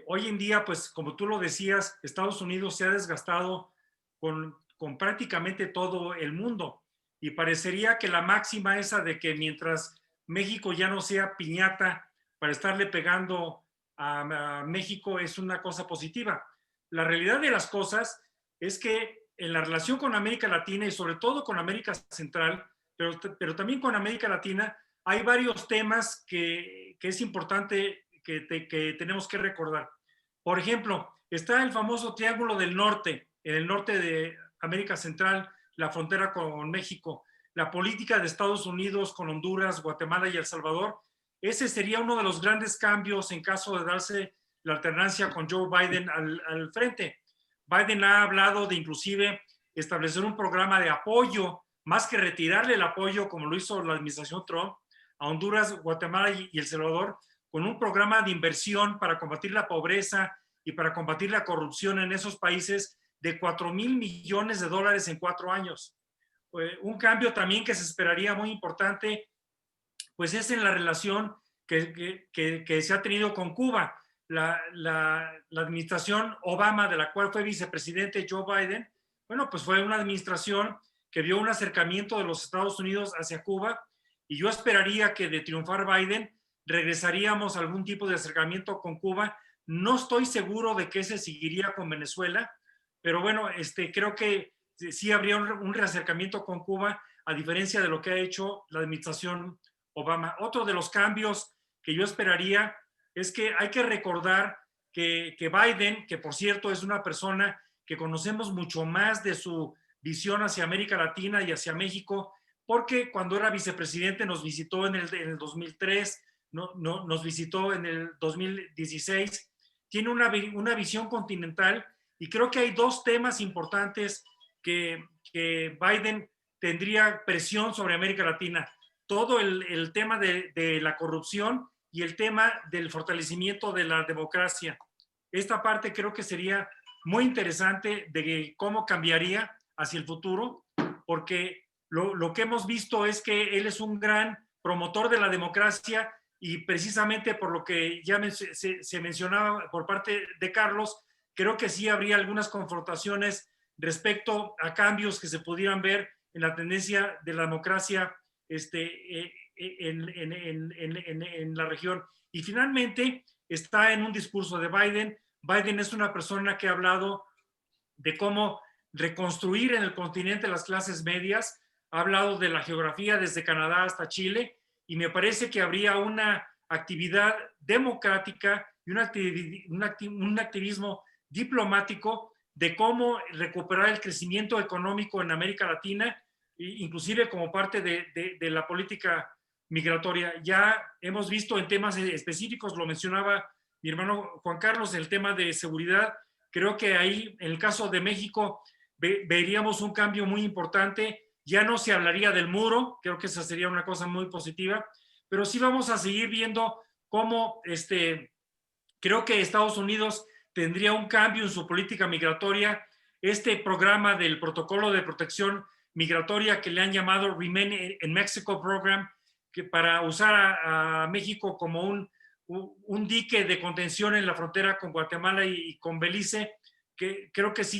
hoy en día, pues como tú lo decías, Estados Unidos se ha desgastado con prácticamente todo el mundo, y parecería que la máxima esa de que mientras México ya no sea piñata para estarle pegando a México es una cosa positiva. La realidad de las cosas es que en la relación con América Latina, y sobre todo con América Central, pero también con América Latina, hay varios temas que es importante que tenemos que recordar. Por ejemplo, está el famoso Triángulo del Norte, en el norte de América Central, la frontera con México, la política de Estados Unidos con Honduras, Guatemala y El Salvador. Ese sería uno de los grandes cambios en caso de darse la alternancia con Joe Biden al frente. Biden ha hablado de inclusive establecer un programa de apoyo, más que retirarle el apoyo como lo hizo la administración Trump, a Honduras, Guatemala y El Salvador, con un programa de inversión para combatir la pobreza y para combatir la corrupción en esos países de $4,000 millones en 4 años. Un cambio también que se esperaría muy importante, pues es en la relación que se ha tenido con Cuba. La administración Obama, de la cual fue vicepresidente Joe Biden, bueno, pues fue una administración que vio un acercamiento de los Estados Unidos hacia Cuba, y yo esperaría que, de triunfar Biden, regresaríamos a algún tipo de acercamiento con Cuba. No estoy seguro de que ese seguiría con Venezuela, pero bueno, creo que sí habría un reacercamiento con Cuba, a diferencia de lo que ha hecho la administración Obama. Otro de los cambios que yo esperaría es que hay que recordar que Biden, que por cierto es una persona que conocemos mucho más de su visión hacia América Latina y hacia México, porque cuando era vicepresidente nos visitó en el 2003, nos visitó en el 2016, tiene una visión continental, y creo que hay 2 temas importantes que Biden tendría presión sobre América Latina. Todo el tema de la corrupción y el tema del fortalecimiento de la democracia. Esta parte creo que sería muy interesante de cómo cambiaría hacia el futuro, porque lo que hemos visto es que él es un gran promotor de la democracia y precisamente por lo que ya se mencionaba por parte de Carlos, creo que sí habría algunas confrontaciones respecto a cambios que se pudieran ver en la tendencia de la democracia en la región. Y finalmente está en un discurso de Biden. Biden es una persona que ha hablado de cómo reconstruir en el continente las clases medias, ha hablado de la geografía desde Canadá hasta Chile, y me parece que habría una actividad democrática y un activismo diplomático de cómo recuperar el crecimiento económico en América Latina, inclusive como parte de la política migratoria. Ya hemos visto en temas específicos, lo mencionaba mi hermano Juan Carlos, el tema de seguridad. Creo que ahí, en el caso de México, veríamos un cambio muy importante. Ya no se hablaría del muro, creo que esa sería una cosa muy positiva, pero sí vamos a seguir viendo cómo creo que Estados Unidos tendría un cambio en su política migratoria. Este programa del protocolo de protección migratoria que le han llamado Remain in Mexico Program, que para usar a México como un dique de contención en la frontera con Guatemala y con Belice, que creo que sí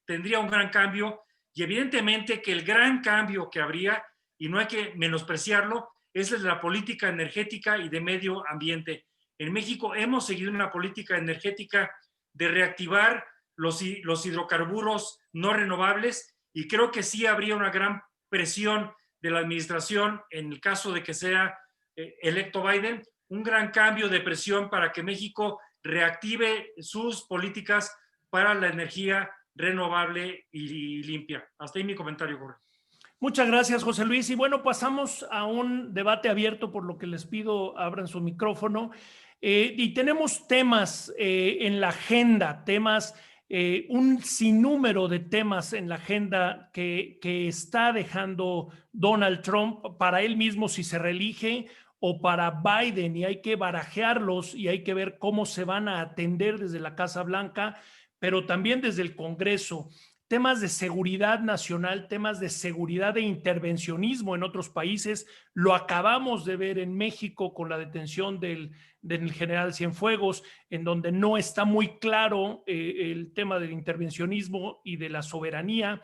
tendría un gran cambio. Y evidentemente que el gran cambio que habría, y no hay que menospreciarlo, es el de la política energética y de medio ambiente. En México hemos seguido una política energética de reactivar los hidrocarburos no renovables, y creo que sí habría una gran presión de la administración, en el caso de que sea electo Biden, un gran cambio de presión para que México reactive sus políticas para la energía renovable y limpia. Hasta ahí mi comentario, Jorge. Muchas gracias, José Luis. Y bueno, pasamos a un debate abierto, por lo que les pido abran su micrófono. Y tenemos temas en la agenda, un sinnúmero de temas en la agenda que está dejando Donald Trump para él mismo si se reelige, o para Biden, y hay que barajearlos y hay que ver cómo se van a atender desde la Casa Blanca, pero también desde el Congreso. Temas de seguridad nacional, temas de seguridad e intervencionismo en otros países. Lo acabamos de ver en México con la detención del general Cienfuegos, en donde no está muy claro el tema del intervencionismo y de la soberanía.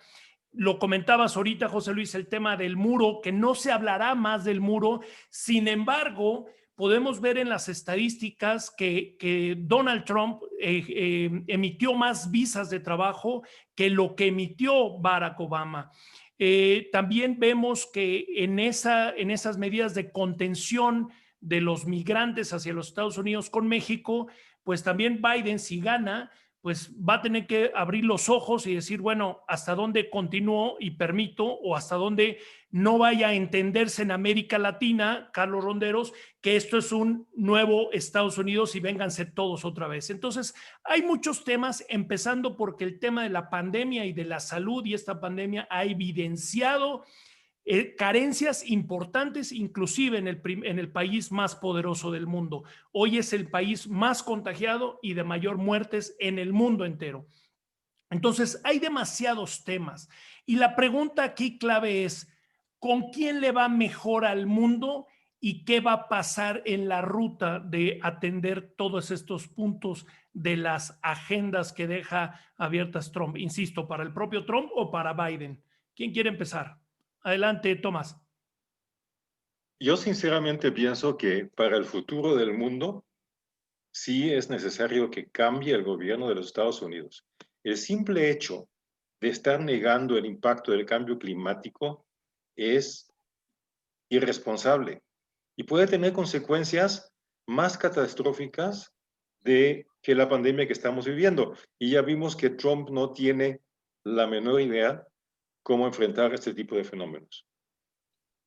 Lo comentabas ahorita, José Luis, el tema del muro, que no se hablará más del muro. Sin embargo, podemos ver en las estadísticas que Donald Trump emitió más visas de trabajo que lo que emitió Barack Obama. También vemos que en esas medidas de contención de los migrantes hacia los Estados Unidos con México, pues también Biden, si gana, pues va a tener que abrir los ojos y decir, bueno, hasta dónde continúo y permito, o hasta dónde no vaya a entenderse en América Latina, Carlos Ronderos, que esto es un nuevo Estados Unidos y vénganse todos otra vez. Entonces, hay muchos temas, empezando porque el tema de la pandemia y de la salud, y esta pandemia ha evidenciado carencias importantes, inclusive en el país más poderoso del mundo. Hoy es el país más contagiado y de mayor muertes en el mundo entero. Entonces, hay demasiados temas. Y la pregunta aquí clave es, ¿con quién le va mejor al mundo y qué va a pasar en la ruta de atender todos estos puntos de las agendas que deja abiertas Trump? Insisto, ¿para el propio Trump o para Biden? ¿Quién quiere empezar? Adelante, Tomás. Yo sinceramente pienso que para el futuro del mundo sí es necesario que cambie el gobierno de los Estados Unidos. El simple hecho de estar negando el impacto del cambio climático es irresponsable y puede tener consecuencias más catastróficas que la pandemia que estamos viviendo. Y ya vimos que Trump no tiene la menor idea cómo enfrentar este tipo de fenómenos.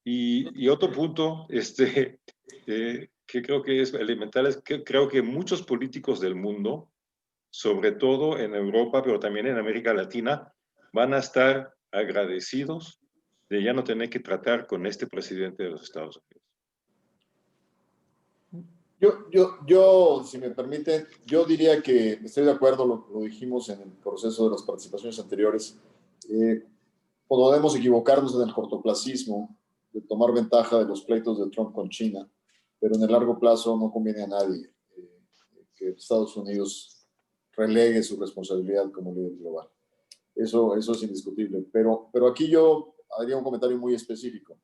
Y otro punto que creo que es elemental es que creo que muchos políticos del mundo, sobre todo en Europa, pero también en América Latina, van a estar agradecidos de ya no tener que tratar con este presidente de los Estados Unidos. Yo, si me permite, yo diría que estoy de acuerdo, lo dijimos en el proceso de las participaciones anteriores, podemos equivocarnos en el cortoplacismo de tomar ventaja de los pleitos de Trump con China, pero en el largo plazo no conviene a nadie que Estados Unidos relegue su responsabilidad como líder global. Eso es indiscutible, pero aquí yo haría un comentario muy específico.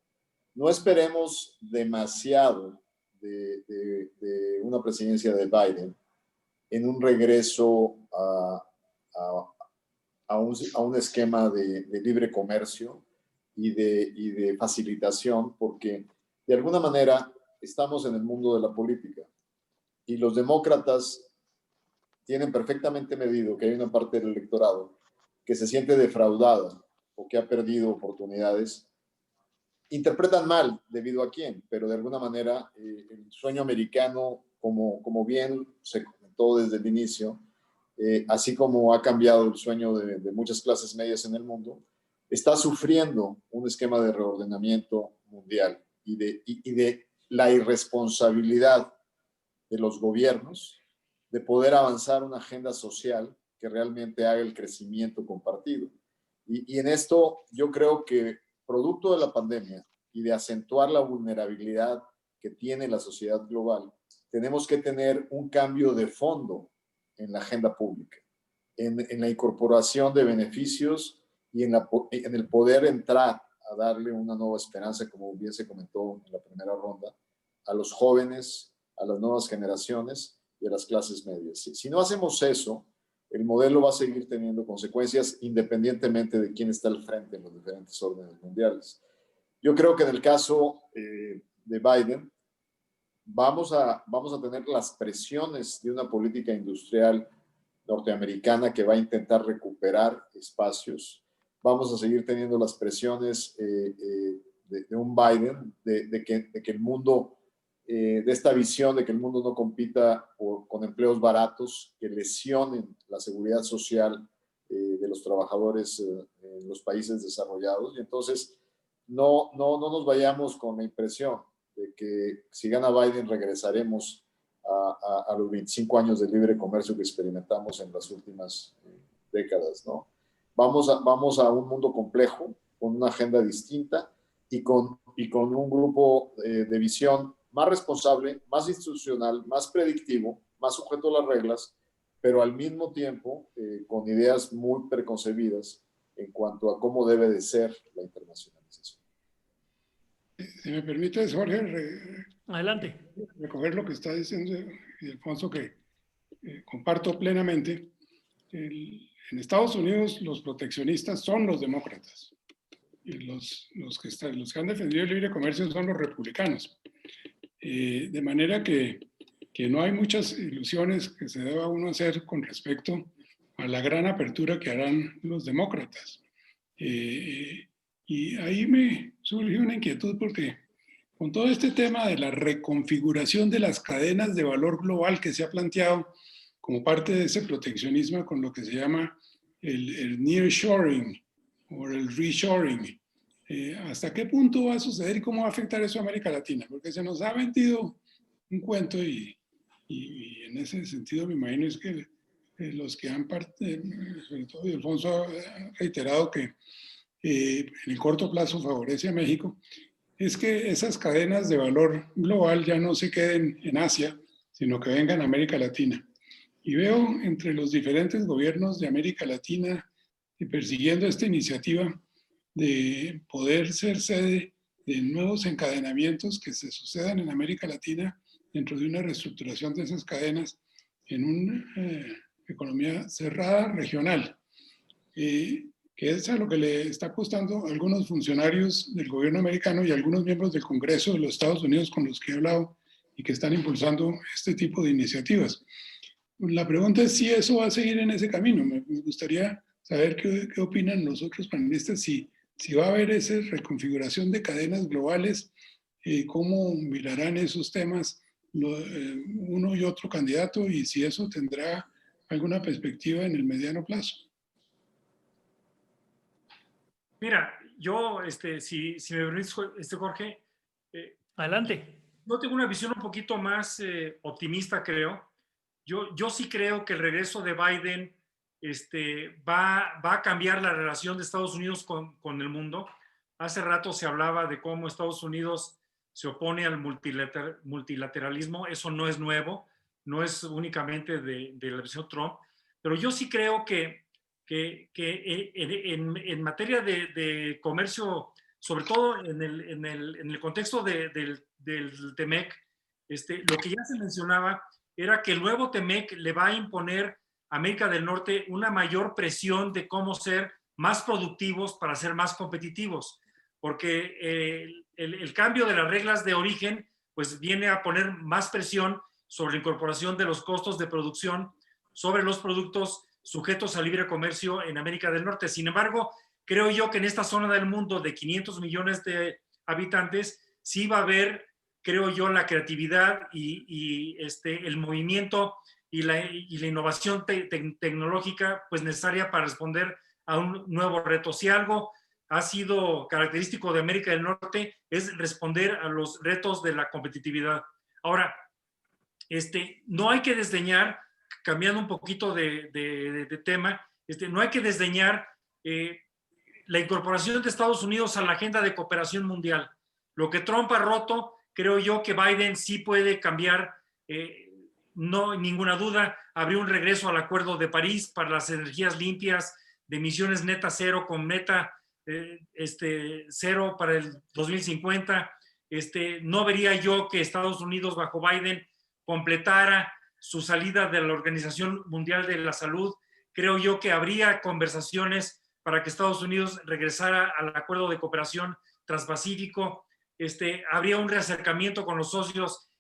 No esperemos demasiado de una presidencia de Biden en un regreso a un esquema de libre comercio y de facilitación, porque de alguna manera estamos en el mundo de la política y los demócratas tienen perfectamente medido que hay una parte del electorado que se siente defraudada o que ha perdido oportunidades. Interpretan mal debido a quién, pero de alguna manera el sueño americano, como bien se comentó desde el inicio, así como ha cambiado el sueño de muchas clases medias en el mundo, está sufriendo un esquema de reordenamiento mundial y de la irresponsabilidad de los gobiernos de poder avanzar una agenda social que realmente haga el crecimiento compartido. Y en esto yo creo que producto de la pandemia y de acentuar la vulnerabilidad que tiene la sociedad global, tenemos que tener un cambio de fondo en la agenda pública, en la incorporación de beneficios y en el poder entrar a darle una nueva esperanza, como bien se comentó en la primera ronda, a los jóvenes, a las nuevas generaciones y a las clases medias. Si no hacemos eso, el modelo va a seguir teniendo consecuencias independientemente de quién está al frente en los diferentes órdenes mundiales. Yo creo que en el caso de Biden vamos a tener las presiones de una política industrial norteamericana que va a intentar recuperar espacios. Vamos a seguir teniendo las presiones de un Biden, de que el mundo, de esta visión de que el mundo no compita con empleos baratos que lesionen la seguridad social de los trabajadores en los países desarrollados. Y entonces no nos vayamos con la impresión de que si gana Biden regresaremos a los 25 años de libre comercio que experimentamos en las últimas décadas, ¿no? Vamos a un mundo complejo, con una agenda distinta y con un grupo de visión más responsable, más institucional, más predictivo, más sujeto a las reglas, pero al mismo tiempo con ideas muy preconcebidas en cuanto a cómo debe de ser la internacionalización. Si me permites, Jorge, Adelante. recoger lo que está diciendo Alfonso, que comparto plenamente. En Estados Unidos los proteccionistas son los demócratas y los que han defendido el libre comercio son los republicanos. De manera que no hay muchas ilusiones que se deba uno hacer con respecto a la gran apertura que harán los demócratas. Y ahí me surgió una inquietud porque con todo este tema de la reconfiguración de las cadenas de valor global que se ha planteado como parte de ese proteccionismo con lo que se llama el nearshoring o el reshoring, ¿hasta qué punto va a suceder y cómo va a afectar eso a América Latina? Porque se nos ha vendido un cuento y en ese sentido me imagino es que los que han sobre todo Alfonso ha reiterado que en el corto plazo favorece a México, es que esas cadenas de valor global ya no se queden en Asia, sino que vengan a América Latina. Y veo entre los diferentes gobiernos de América Latina persiguiendo esta iniciativa de poder ser sede de nuevos encadenamientos que se sucedan en América Latina dentro de una reestructuración de esas cadenas en una economía cerrada regional, que es a lo que le está apostando algunos funcionarios del gobierno americano y algunos miembros del Congreso de los Estados Unidos con los que he hablado y que están impulsando este tipo de iniciativas. La pregunta es si eso va a seguir en ese camino. Me gustaría saber qué opinan los otros panelistas, si va a haber esa reconfiguración de cadenas globales, cómo mirarán esos temas uno y otro candidato y si eso tendrá alguna perspectiva en el mediano plazo. Mira, yo, si me permites, Jorge, Adelante. yo tengo una visión un poquito más optimista, creo. Yo sí creo que el regreso de Biden va a cambiar la relación de Estados Unidos con el mundo. Hace rato se hablaba de cómo Estados Unidos se opone al multilateralismo. Eso no es nuevo, no es únicamente de la administración Trump, pero yo sí creo que en materia de comercio, sobre todo en el contexto del TEMEC, lo que ya se mencionaba era que el nuevo TEMEC le va a imponer a América del Norte una mayor presión de cómo ser más productivos para ser más competitivos, porque el cambio de las reglas de origen pues viene a poner más presión sobre la incorporación de los costos de producción sobre los productos sujetos a libre comercio en América del Norte. Sin embargo, creo yo que en esta zona del mundo de 500 millones de habitantes sí va a haber, creo yo, la creatividad y el movimiento y la innovación tecnológica pues necesaria para responder a un nuevo reto. Si algo ha sido característico de América del Norte es responder a los retos de la competitividad. Ahora, no hay que desdeñar, cambiando un poquito de tema, no hay que desdeñar la incorporación de Estados Unidos a la agenda de cooperación mundial. Lo que Trump ha roto, creo yo que Biden sí puede cambiar, no hay ninguna duda. Habría un regreso al Acuerdo de París para las energías limpias de emisiones neta cero con meta cero para el 2050. No vería yo que Estados Unidos bajo Biden completara su salida de la Organización Mundial de la Salud. Creo yo que habría conversaciones para que Estados Unidos regresara al Acuerdo de Cooperación Transpacífico. Habría un reacercamiento con los socios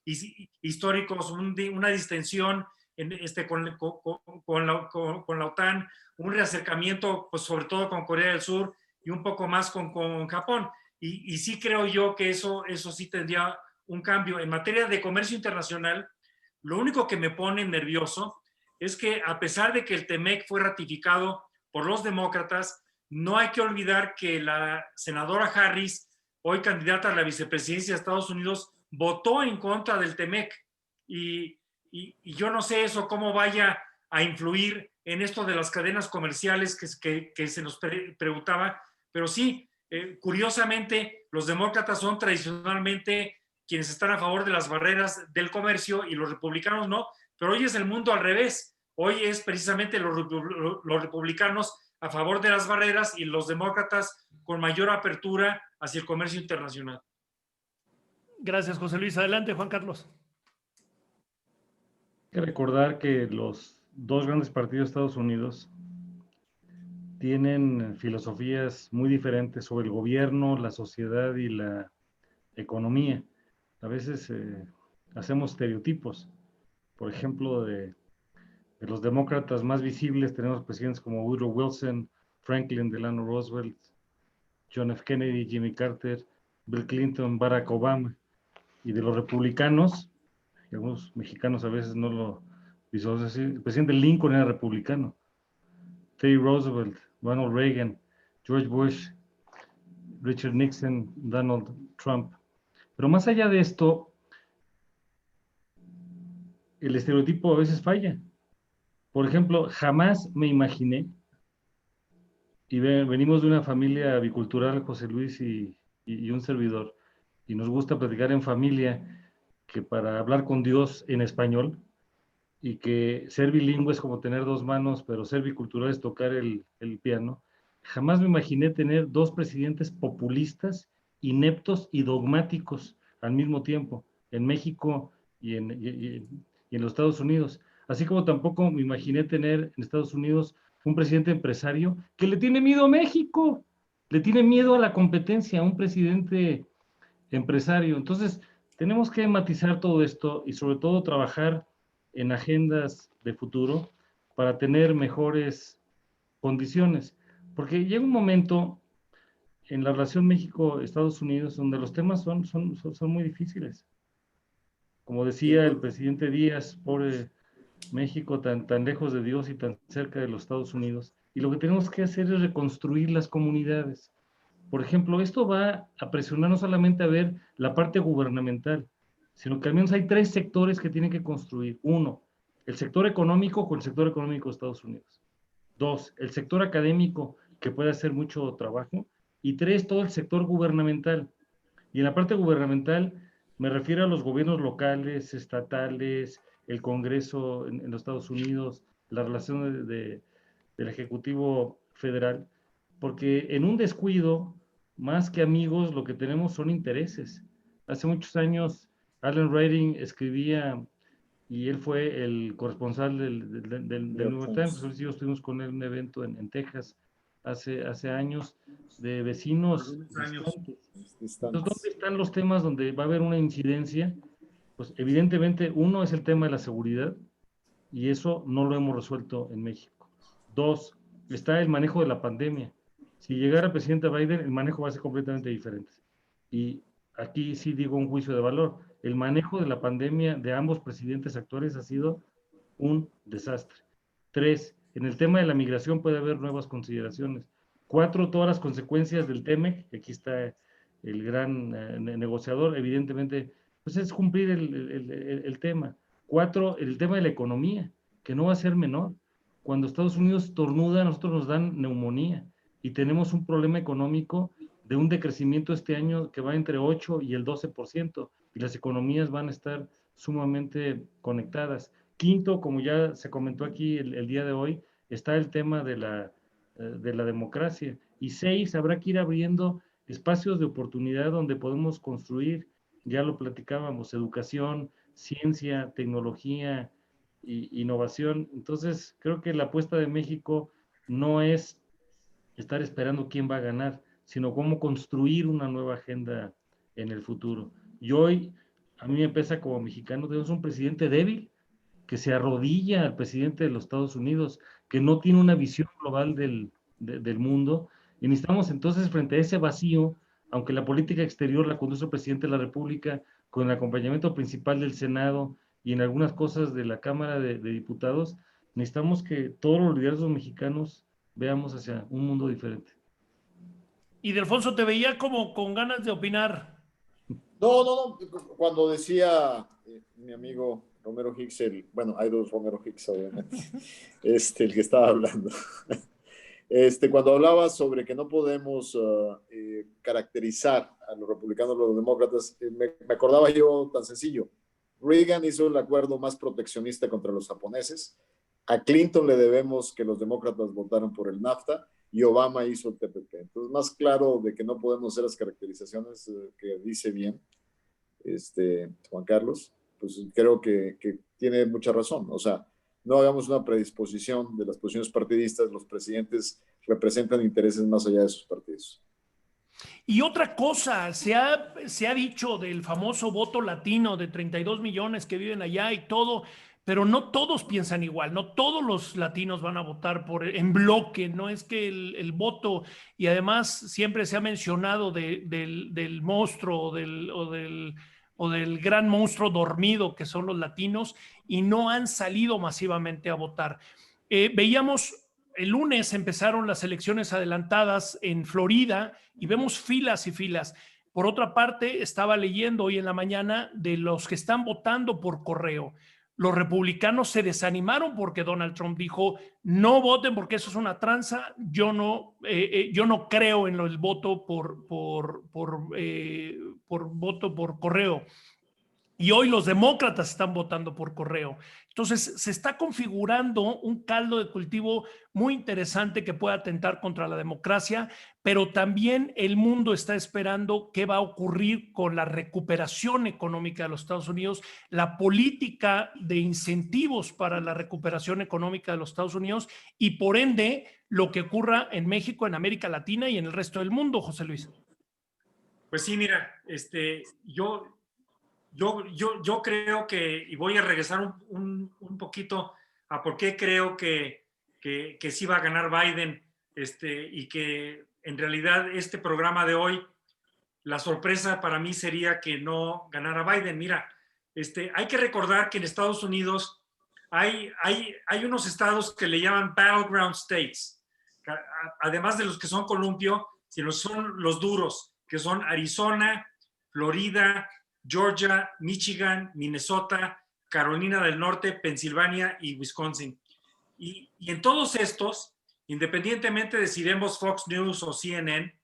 históricos, una distensión con la OTAN, un reacercamiento pues, sobre todo con Corea del Sur y un poco más con Japón. Y sí creo yo que eso sí tendría un cambio. En materia de comercio internacional, lo único que me pone nervioso es que a pesar de que el TEMEC fue ratificado por los demócratas, no hay que olvidar que la senadora Harris, hoy candidata a la vicepresidencia de Estados Unidos, votó en contra del TEMEC. Y yo no sé eso cómo vaya a influir en esto de las cadenas comerciales que se nos preguntaba, pero sí, curiosamente, los demócratas son tradicionalmente quienes están a favor de las barreras del comercio y los republicanos no, pero hoy es el mundo al revés. Hoy es precisamente los republicanos a favor de las barreras y los demócratas con mayor apertura hacia el comercio internacional. Gracias, José Luis. Adelante, Juan Carlos. Hay que recordar que los dos grandes partidos de Estados Unidos tienen filosofías muy diferentes sobre el gobierno, la sociedad y la economía. A veces hacemos estereotipos. Por ejemplo, de los demócratas más visibles tenemos presidentes como Woodrow Wilson, Franklin Delano Roosevelt, John F. Kennedy, Jimmy Carter, Bill Clinton, Barack Obama. Y de los republicanos, y algunos mexicanos a veces no lo visualizan así, el presidente Lincoln era republicano, Teddy Roosevelt, Ronald Reagan, George Bush, Richard Nixon, Donald Trump. Pero más allá de esto, el estereotipo a veces falla. Por ejemplo, jamás me imaginé, y venimos de una familia bicultural, José Luis y un servidor, y nos gusta platicar en familia, que para hablar con Dios en español, y que ser bilingüe es como tener dos manos, pero ser bicultural es tocar el piano. Jamás me imaginé tener dos presidentes populistas, ineptos y dogmáticos al mismo tiempo, en México y en los Estados Unidos. Así como tampoco me imaginé tener en Estados Unidos un presidente empresario que le tiene miedo a México, le tiene miedo a la competencia, un presidente empresario. Entonces, tenemos que matizar todo esto y sobre todo trabajar en agendas de futuro para tener mejores condiciones. Porque llega un momento en la relación México-Estados Unidos donde los temas son muy difíciles. Como decía el presidente Díaz, pobre México tan lejos de Dios y tan cerca de los Estados Unidos. Y lo que tenemos que hacer es reconstruir las comunidades. Por ejemplo, esto va a presionar no solamente a ver la parte gubernamental, sino que al menos hay 3 sectores que tienen que construir. 1, el sector económico con el sector económico de Estados Unidos. 2, el sector académico, que puede hacer mucho trabajo. Y 3, todo el sector gubernamental. Y en la parte gubernamental me refiero a los gobiernos locales, estatales, el Congreso en los Estados Unidos, la relación del Ejecutivo Federal, porque en un descuido, más que amigos, lo que tenemos son intereses. Hace muchos años, Alan Ryding escribía, y él fue el corresponsal del New York Times. Nosotros estuvimos con él en un evento en Texas hace años, de vecinos distantes. Entonces, ¿dónde están los temas donde va a haber una incidencia? Pues evidentemente, uno es el tema de la seguridad, y eso no lo hemos resuelto en México. 2, está el manejo de la pandemia. Si llegara el presidente Biden, el manejo va a ser completamente diferente. Y aquí sí digo un juicio de valor. El manejo de la pandemia de ambos presidentes actuales ha sido un desastre. 3, en el tema de la migración puede haber nuevas consideraciones. 4, todas las consecuencias del TEMEC, que aquí está el gran negociador, evidentemente, pues es cumplir el tema. 4, el tema de la economía, que no va a ser menor. Cuando Estados Unidos estornuda, nosotros nos dan neumonía y tenemos un problema económico de un decrecimiento este año que va entre 8 y el 12%, y las economías van a estar sumamente conectadas. 5, como ya se comentó aquí el día de hoy, está el tema de la democracia. Y 6, habrá que ir abriendo espacios de oportunidad donde podemos construir, ya lo platicábamos, educación, ciencia, tecnología, innovación. Entonces, creo que la apuesta de México no es estar esperando quién va a ganar, sino cómo construir una nueva agenda en el futuro. Y hoy, a mí me pesa como mexicano, tenemos un presidente débil, que se arrodilla al presidente de los Estados Unidos, que no tiene una visión global del mundo, y necesitamos entonces, frente a ese vacío, aunque la política exterior la conduce el presidente de la República, con el acompañamiento principal del Senado y en algunas cosas de la Cámara de Diputados, necesitamos que todos los liderazgos mexicanos veamos hacia un mundo diferente. Y Delfonso, te veía como con ganas de opinar. No. Cuando decía mi amigo Romero Hicks, bueno, hay 2 Romero Hicks, obviamente, el que estaba hablando. Cuando hablaba sobre que no podemos caracterizar a los republicanos o a los demócratas, me acordaba yo tan sencillo. Reagan hizo el acuerdo más proteccionista contra los japoneses. A Clinton le debemos que los demócratas votaron por el NAFTA y Obama hizo el TPP. Entonces, más claro de que no podemos hacer las caracterizaciones que dice bien Juan Carlos, pues creo que tiene mucha razón. O sea, no hagamos una predisposición de las posiciones partidistas. Los presidentes representan intereses más allá de sus partidos. Y otra cosa, se ha dicho del famoso voto latino de 32 millones que viven allá y todo, pero no todos piensan igual, no todos los latinos van a votar en bloque, no es que el voto, y además siempre se ha mencionado del monstruo o del gran monstruo dormido que son los latinos, y no han salido masivamente a votar. Veíamos el lunes empezaron las elecciones adelantadas en Florida y vemos filas y filas. Por otra parte, estaba leyendo hoy en la mañana de los que están votando por correo. Los republicanos se desanimaron porque Donald Trump dijo, no voten porque eso es una tranza, yo no creo en el voto por voto por correo. Y hoy los demócratas están votando por correo. Entonces, se está configurando un caldo de cultivo muy interesante que puede atentar contra la democracia, pero también el mundo está esperando qué va a ocurrir con la recuperación económica de los Estados Unidos, la política de incentivos para la recuperación económica de los Estados Unidos y, por ende, lo que ocurra en México, en América Latina y en el resto del mundo, José Luis. Pues sí, mira, yo creo que, y voy a regresar un poquito a por qué creo que sí va a ganar Biden, y que en realidad este programa de hoy, la sorpresa para mí sería que no ganara Biden. Mira, hay que recordar que en Estados Unidos hay unos estados que le llaman battleground states, además de los que son columpio, sino son los duros, que son Arizona, Florida, Georgia, Michigan, Minnesota, Carolina del Norte, Pensilvania y Wisconsin. Y en todos estos, independientemente de si vemos Fox News o CNN,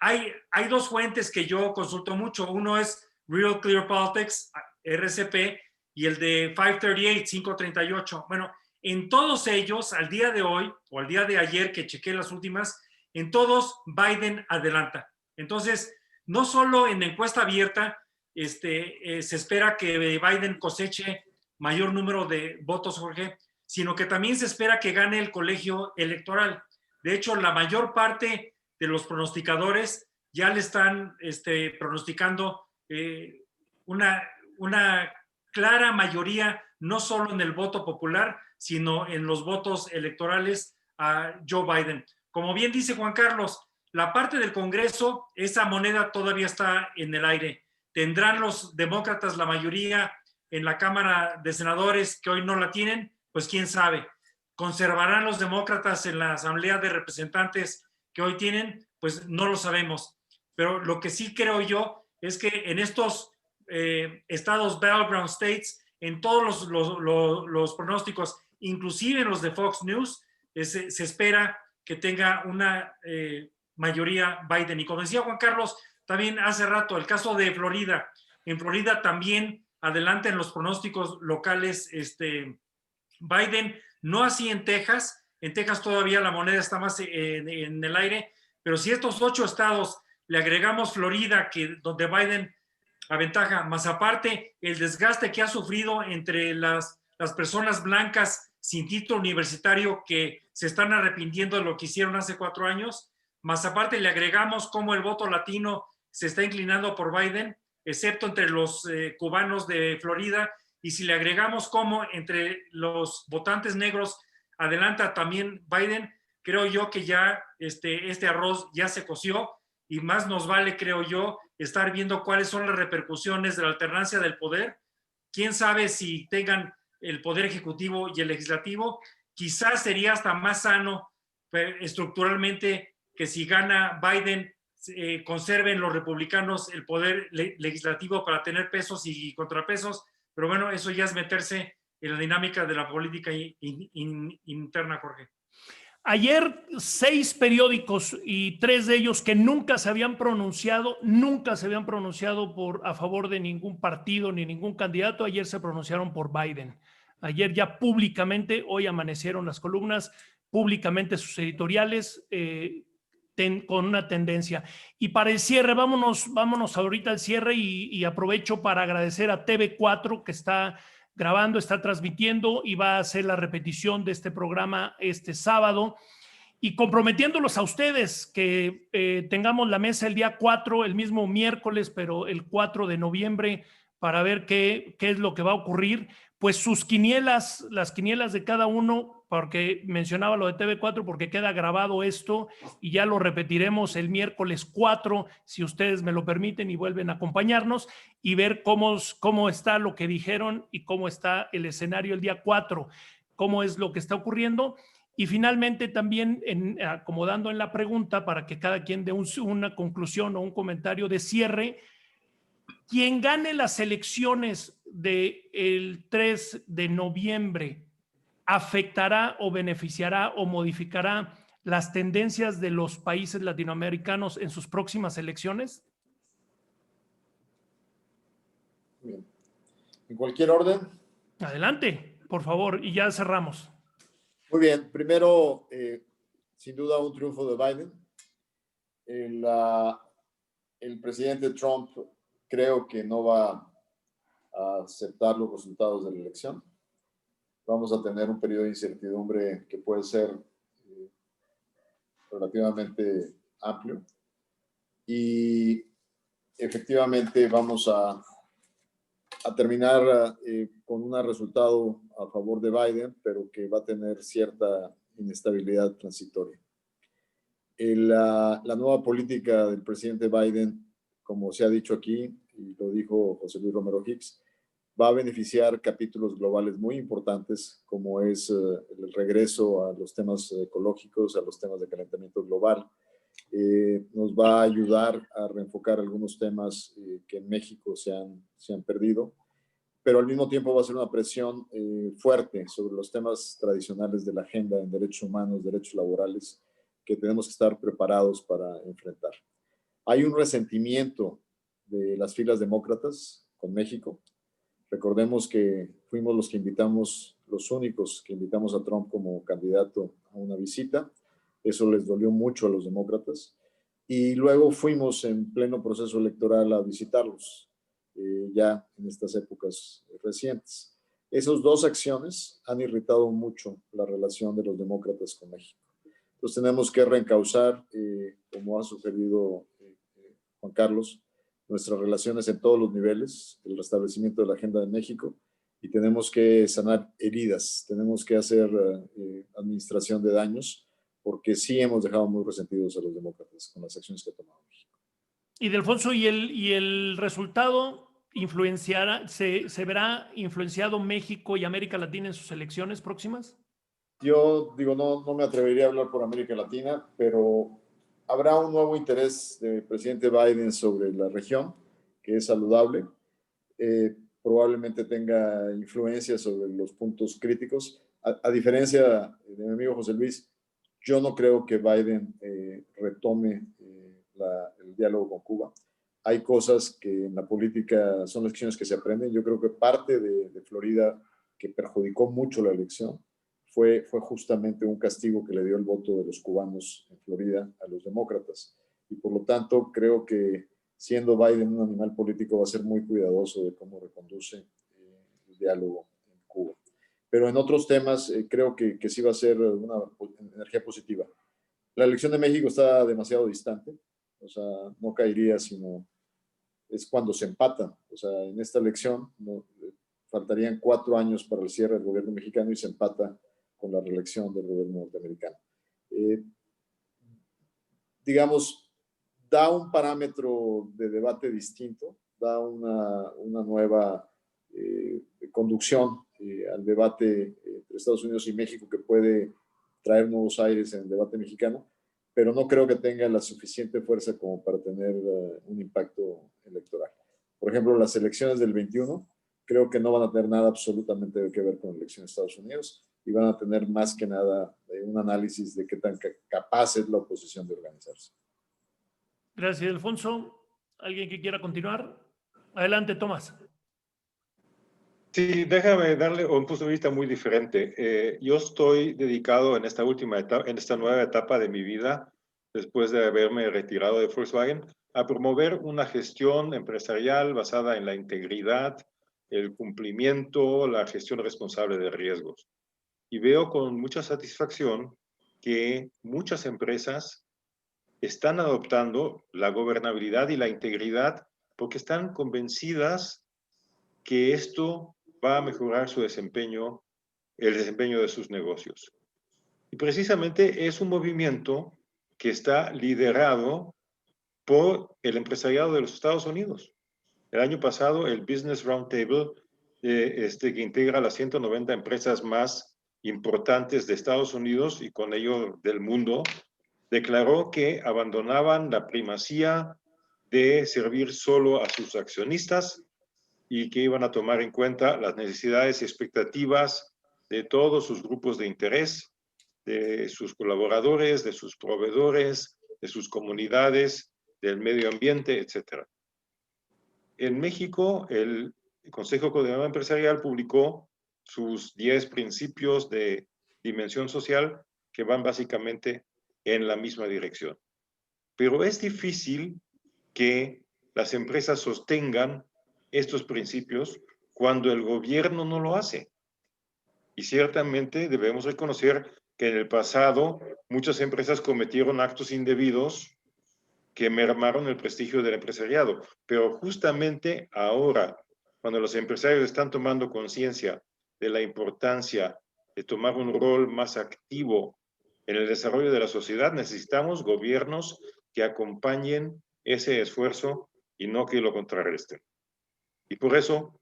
hay dos fuentes que yo consulto mucho. Uno es Real Clear Politics, RCP, y el de 538. Bueno, en todos ellos, al día de hoy, o al día de ayer que chequé las últimas, en todos Biden adelanta. Entonces, no solo en encuesta abierta se espera que Biden coseche mayor número de votos, Jorge, sino que también se espera que gane el colegio electoral. De hecho, la mayor parte de los pronosticadores ya le están pronosticando una clara mayoría, no solo en el voto popular, sino en los votos electorales a Joe Biden. Como bien dice Juan Carlos, la parte del Congreso, esa moneda todavía está en el aire. ¿Tendrán los demócratas la mayoría en la Cámara de Senadores que hoy no la tienen? Pues quién sabe. ¿Conservarán los demócratas en la Asamblea de Representantes que hoy tienen? Pues no lo sabemos. Pero lo que sí creo yo es que en estos estados battleground states, en todos los pronósticos, inclusive en los de Fox News, se espera que tenga una mayoría Biden. Y como decía Juan Carlos también hace rato, el caso de Florida. En Florida también adelanta en los pronósticos locales Biden, no así en Texas. En Texas todavía la moneda está más en el aire, pero si estos 8 estados le agregamos Florida, donde Biden aventaja, más aparte el desgaste que ha sufrido entre las personas blancas sin título universitario que se están arrepintiendo de lo que hicieron hace 4 años, más aparte le agregamos cómo el voto latino se está inclinando por Biden, excepto entre los cubanos de Florida, y si le agregamos cómo entre los votantes negros adelanta también Biden, creo yo que ya este arroz ya se coció, y más nos vale, creo yo, estar viendo cuáles son las repercusiones de la alternancia del poder. Quién sabe si tengan el poder ejecutivo y el legislativo. Quizás sería hasta más sano estructuralmente que si gana Biden, conserven los republicanos el poder legislativo para tener pesos y contrapesos. Pero bueno, eso ya es meterse en la dinámica de la política interna, Jorge. Ayer 6 periódicos y 3 de ellos que nunca se habían pronunciado a favor de ningún partido ni ningún candidato, ayer se pronunciaron por Biden. Ayer ya públicamente, hoy amanecieron las columnas, públicamente sus editoriales con una tendencia. Y para el cierre, vámonos ahorita al cierre y aprovecho para agradecer a TV4 que está grabando, está transmitiendo y va a hacer la repetición de este programa este sábado, y comprometiéndolos a ustedes que tengamos la mesa el día 4, el mismo miércoles, pero el 4 de noviembre, para ver qué es lo que va a ocurrir. Pues sus quinielas, las quinielas de cada uno, porque mencionaba lo de TV4 porque queda grabado esto y ya lo repetiremos el miércoles 4, si ustedes me lo permiten y vuelven a acompañarnos y ver cómo está lo que dijeron y cómo está el escenario el día 4, cómo es lo que está ocurriendo. Y finalmente también acomodando en la pregunta para que cada quien dé una conclusión o un comentario de cierre. Quien gane las elecciones del 3 de noviembre afectará o beneficiará o modificará las tendencias de los países latinoamericanos en sus próximas elecciones? Bien. ¿En cualquier orden? Adelante, por favor, y ya cerramos. Muy bien. Primero, sin duda, un triunfo de Biden. El presidente Trump creo que no va a aceptar los resultados de la elección. Vamos a tener un periodo de incertidumbre que puede ser relativamente amplio. Y efectivamente vamos a terminar con un resultado a favor de Biden, pero que va a tener cierta inestabilidad transitoria. La nueva política del presidente Biden, como se ha dicho aquí, y lo dijo José Luis Romero Hicks, va a beneficiar capítulos globales muy importantes, como es el regreso a los temas ecológicos, a los temas de calentamiento global, nos va a ayudar a reenfocar algunos temas que en México se han perdido, pero al mismo tiempo va a ser una presión fuerte sobre los temas tradicionales de la agenda en derechos humanos, derechos laborales, que tenemos que estar preparados para enfrentar. Hay un resentimiento de las filas demócratas con México. Recordemos que fuimos los únicos que invitamos a Trump como candidato a una visita. Eso les dolió mucho a los demócratas. Y luego fuimos en pleno proceso electoral a visitarlos, ya en estas épocas recientes. Esas dos acciones han irritado mucho la relación de los demócratas con México. Entonces tenemos que reencauzar, como ha sugerido Juan Carlos, nuestras relaciones en todos los niveles, el restablecimiento de la agenda de México, y tenemos que sanar heridas, tenemos que hacer administración de daños, porque sí hemos dejado muy resentidos a los demócratas con las acciones que ha tomado México. Y Delfonso, ¿y el resultado se verá influenciado México y América Latina en sus elecciones próximas? Yo digo, no me atrevería a hablar por América Latina, pero habrá un nuevo interés del presidente Biden sobre la región, que es saludable. Probablemente tenga influencia sobre los puntos críticos. A diferencia de mi amigo José Luis, yo no creo que Biden retome el diálogo con Cuba. Hay cosas que en la política son lecciones que se aprenden. Yo creo que parte de Florida que perjudicó mucho la elección fue justamente un castigo que le dio el voto de los cubanos en Florida a los demócratas. Y por lo tanto, creo que siendo Biden un animal político va a ser muy cuidadoso de cómo reconduce el diálogo en Cuba. Pero en otros temas creo que sí va a ser una energía positiva. La elección de México está demasiado distante, o sea, no caería, sino es cuando se empatan. O sea, en esta elección faltarían 4 años para el cierre del gobierno mexicano y se empata con la reelección del gobierno norteamericano. Digamos, da un parámetro de debate distinto, da una nueva conducción al debate entre Estados Unidos y México que puede traer nuevos aires en el debate mexicano, pero no creo que tenga la suficiente fuerza como para tener un impacto electoral. Por ejemplo, las elecciones del 21 creo que no van a tener nada absolutamente que ver con la elección de Estados Unidos y van a tener más que nada un análisis de qué tan capaz es la oposición de organizarse. Gracias, Alfonso. ¿Alguien que quiera continuar? Adelante, Tomás. Sí, déjame darle un punto de vista muy diferente. Yo estoy dedicado en esta nueva etapa de mi vida, después de haberme retirado de Volkswagen, a promover una gestión empresarial basada en la integridad, el cumplimiento, la gestión responsable de riesgos. Y veo con mucha satisfacción que muchas empresas están adoptando la gobernabilidad y la integridad porque están convencidas que esto va a mejorar su desempeño, el desempeño de sus negocios. Y precisamente es un movimiento que está liderado por el empresariado de los Estados Unidos. El año pasado, el Business Roundtable, que integra las 190 empresas más importantes de Estados Unidos y con ello del mundo, declaró que abandonaban la primacía de servir solo a sus accionistas y que iban a tomar en cuenta las necesidades y expectativas de todos sus grupos de interés, de sus colaboradores, de sus proveedores, de sus comunidades, del medio ambiente, etc. En México, el Consejo Coordinador Empresarial publicó sus 10 principios de dimensión social que van básicamente en la misma dirección. Pero es difícil que las empresas sostengan estos principios cuando el gobierno no lo hace. Y ciertamente debemos reconocer que en el pasado muchas empresas cometieron actos indebidos que mermaron el prestigio del empresariado. Pero justamente ahora, cuando los empresarios están tomando conciencia de la importancia de tomar un rol más activo en el desarrollo de la sociedad, necesitamos gobiernos que acompañen ese esfuerzo y no que lo contrarresten. Y por eso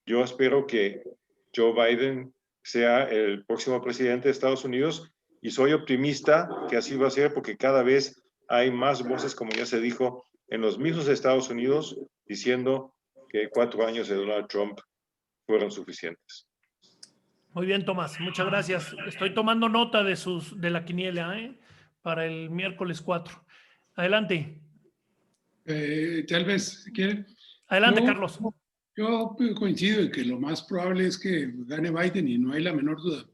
yo espero que Joe Biden sea el próximo presidente de Estados Unidos y soy optimista que así va a ser porque cada vez hay más voces, como ya se dijo, en los mismos Estados Unidos diciendo que 4 años de Donald Trump fueron suficientes. Muy bien, Tomás, muchas gracias. Estoy tomando nota de la quiniela, para el miércoles 4. Adelante. Tal vez, si quieren. Adelante, Carlos. Yo coincido en que lo más probable es que gane Biden y no hay la menor duda.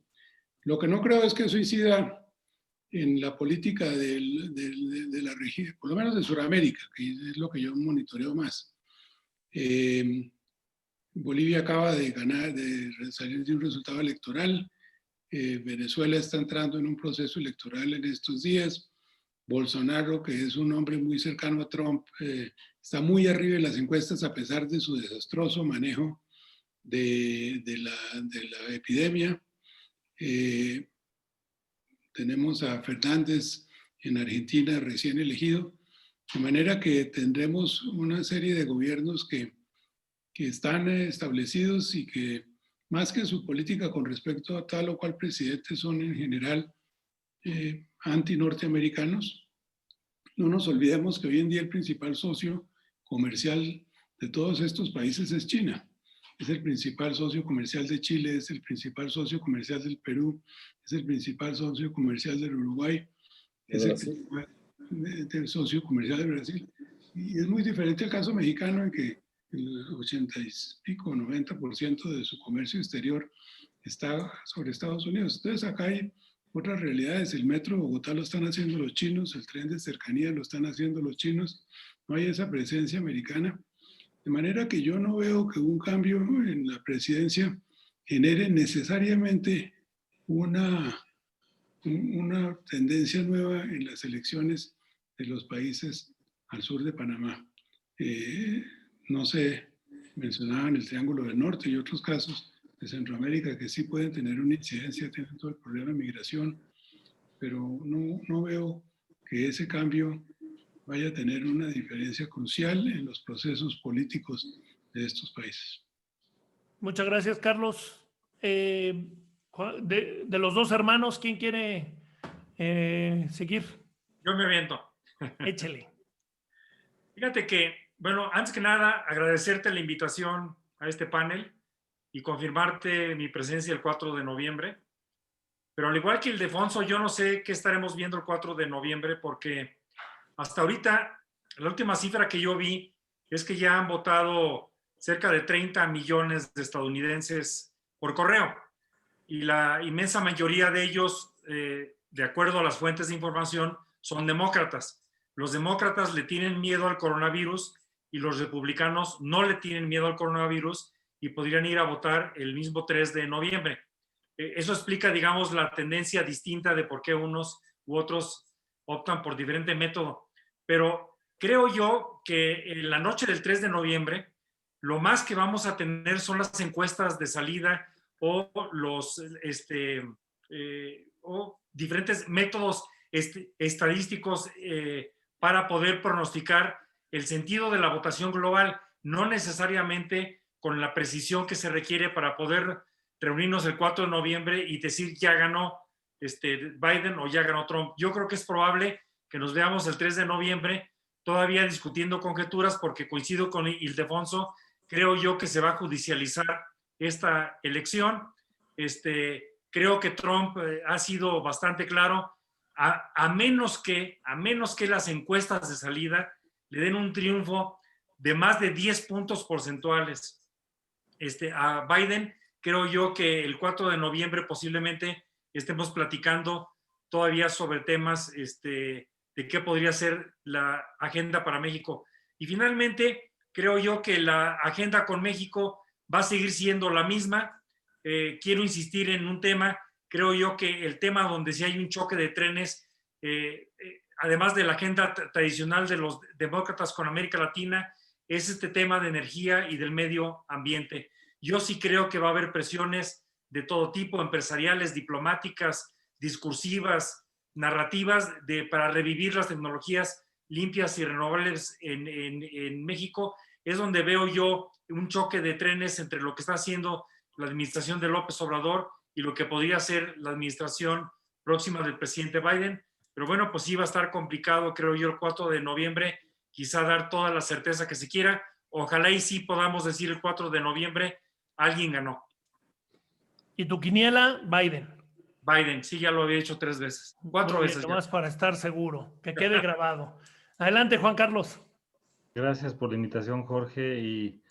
Lo que no creo es que eso incida en la política de la región, por lo menos de Sudamérica, que es lo que yo monitoreo más. Bolivia acaba de ganar, de salir de un resultado electoral. Venezuela está entrando en un proceso electoral en estos días. Bolsonaro, que es un hombre muy cercano a Trump, está muy arriba en las encuestas a pesar de su desastroso manejo de la epidemia. Tenemos a Fernández en Argentina recién elegido, de manera que tendremos una serie de gobiernos que están establecidos y que más que su política con respecto a tal o cual presidente son en general anti-norteamericanos. No nos olvidemos que hoy en día el principal socio comercial de todos estos países es China. Es el principal socio comercial de Chile, es el principal socio comercial del Perú, es el principal socio comercial del Uruguay, es el principal socio comercial de Brasil. Y es muy diferente el caso mexicano en que el 80 y pico, 90% de su comercio exterior está sobre Estados Unidos. Entonces acá hay otras realidades. El metro de Bogotá lo están haciendo los chinos, el tren de cercanía lo están haciendo los chinos, no hay esa presencia americana. De manera que yo no veo que un cambio en la presidencia genere necesariamente una tendencia nueva en las elecciones de los países al sur de Panamá. No sé, mencionaban el Triángulo del Norte y otros casos de Centroamérica que sí pueden tener una incidencia, tienen todo el problema de migración, pero no veo que ese cambio vaya a tener una diferencia crucial en los procesos políticos de estos países. Muchas gracias, Carlos. De los dos hermanos, ¿quién quiere seguir? Yo me aviento. Échele. Fíjate que, bueno, antes que nada, agradecerte la invitación a este panel y confirmarte mi presencia el 4 de noviembre. Pero al igual que Ildefonso, yo no sé qué estaremos viendo el 4 de noviembre porque hasta ahorita, la última cifra que yo vi es que ya han votado cerca de 30 millones de estadounidenses por correo. Y la inmensa mayoría de ellos, de acuerdo a las fuentes de información, son demócratas. Los demócratas le tienen miedo al coronavirus y los republicanos no le tienen miedo al coronavirus y podrían ir a votar el mismo 3 de noviembre. Eso explica, digamos, la tendencia distinta de por qué unos u otros optan por diferente método. Pero creo yo que en la noche del 3 de noviembre, lo más que vamos a tener son las encuestas de salida o los o diferentes métodos estadísticos para poder pronosticar el sentido de la votación global, no necesariamente con la precisión que se requiere para poder reunirnos el 4 de noviembre y decir ya ganó Biden o ya ganó Trump. Yo creo que es probable que nos veamos el 3 de noviembre todavía discutiendo conjeturas porque coincido con Ildefonso, creo yo que se va a judicializar esta elección. Creo que Trump ha sido bastante claro, a menos que las encuestas de salida le den un triunfo de más de 10 puntos porcentuales a Biden. Creo yo que el 4 de noviembre posiblemente estemos platicando todavía sobre temas de qué podría ser la agenda para México. Y finalmente, creo yo que la agenda con México va a seguir siendo la misma. Quiero insistir en un tema. Creo yo que el tema donde sí hay un choque de trenes, además de la agenda tradicional de los demócratas con América Latina, es este tema de energía y del medio ambiente. Yo sí creo que va a haber presiones de todo tipo, empresariales, diplomáticas, discursivas, narrativas, para revivir las tecnologías limpias y renovables en México. Es donde veo yo un choque de trenes entre lo que está haciendo la administración de López Obrador y lo que podría ser la administración próxima del presidente Biden. pero bueno, pues sí va a estar complicado, creo yo, el 4 de noviembre, quizá dar toda la certeza que se quiera. Ojalá y sí podamos decir el 4 de noviembre, alguien ganó. ¿Y tu quiniela? Biden. Biden, sí, ya lo había hecho 3 veces, 4 Muy bien, veces ya. nomás para estar seguro, que quede grabado. Adelante, Juan Carlos. Gracias por la invitación, Jorge, y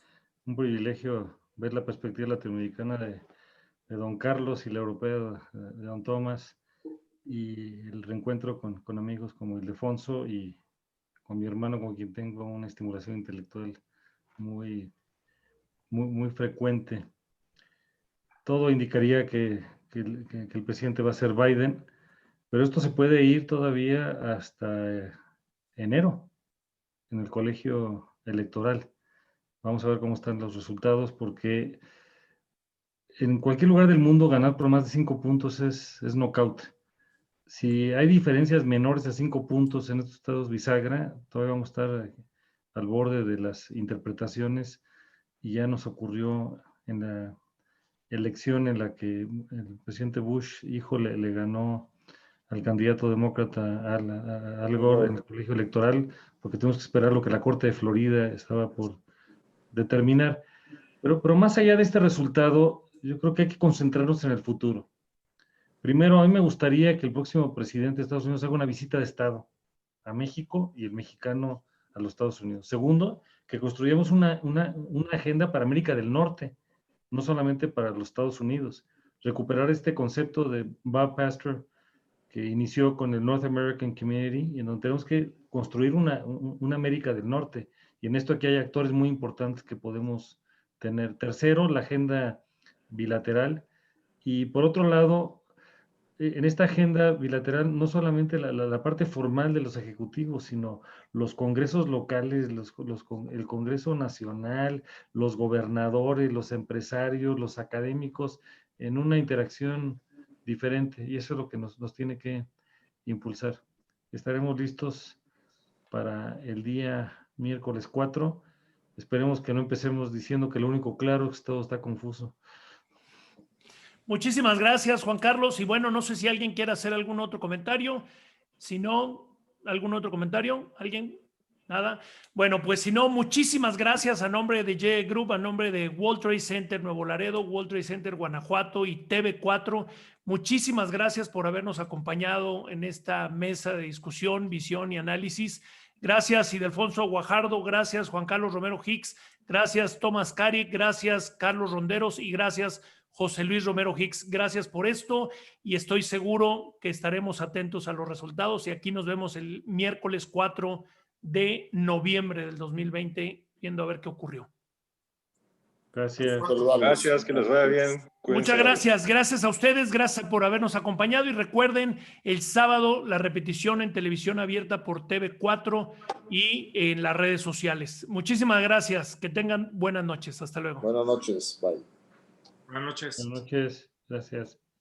un privilegio ver la perspectiva latinoamericana de don Carlos y la europea de don Tomás, y el reencuentro con amigos como Ildefonso y con mi hermano, con quien tengo una estimulación intelectual muy frecuente. Todo indicaría que el presidente va a ser Biden, pero esto se puede ir todavía hasta enero en el colegio electoral. Vamos a ver cómo están los resultados, porque en cualquier lugar del mundo ganar por más de 5 puntos es knockout. Si hay diferencias menores a 5 puntos en estos estados bisagra, todavía vamos a estar al borde de las interpretaciones, y ya nos ocurrió en la elección en la que el presidente Bush, hijo, le ganó al candidato demócrata Al Gore en el colegio electoral, porque tenemos que esperar lo que la Corte de Florida estaba por determinar. Pero más allá de este resultado, yo creo que hay que concentrarnos en el futuro. Primero, a mí me gustaría que el próximo presidente de Estados Unidos haga una visita de Estado a México y el mexicano a los Estados Unidos. Segundo, que construyamos una agenda para América del Norte, no solamente para los Estados Unidos. Recuperar este concepto de Bob Pastor que inició con el North American Community, en donde tenemos que construir una América del Norte. Y en esto aquí hay actores muy importantes que podemos tener. Tercero, la agenda bilateral. Y por otro lado, en esta agenda bilateral, no solamente la parte formal de los ejecutivos, sino los congresos locales, el Congreso Nacional, los gobernadores, los empresarios, los académicos, en una interacción diferente. Y eso es lo que nos tiene que impulsar. Estaremos listos para el día miércoles 4. Esperemos que no empecemos diciendo que lo único claro es que todo está confuso. Muchísimas gracias, Juan Carlos. Y bueno, no sé si alguien quiere hacer algún otro comentario. Si no, ¿algún otro comentario? ¿Alguien? Nada. Bueno, pues si no, muchísimas gracias a nombre de J Group, a nombre de World Trade Center Nuevo Laredo, World Trade Center Guanajuato y TV4. Muchísimas gracias por habernos acompañado en esta mesa de discusión, visión y análisis. Gracias, Ildefonso Guajardo. Gracias, Juan Carlos Romero Hicks. Gracias, Tomás Cari. Gracias, Carlos Ronderos. Y gracias, José Luis Romero Hicks. Gracias por esto y estoy seguro que estaremos atentos a los resultados y aquí nos vemos el miércoles 4 de noviembre del 2020 viendo a ver qué ocurrió. Gracias. Gracias, que les vaya bien. Cuídense. Muchas gracias. Gracias a ustedes. Gracias por habernos acompañado y recuerden el sábado la repetición en televisión abierta por TV4 y en las redes sociales. Muchísimas gracias. Que tengan buenas noches. Hasta luego. Buenas noches. Bye. Buenas noches. Buenas noches. Gracias.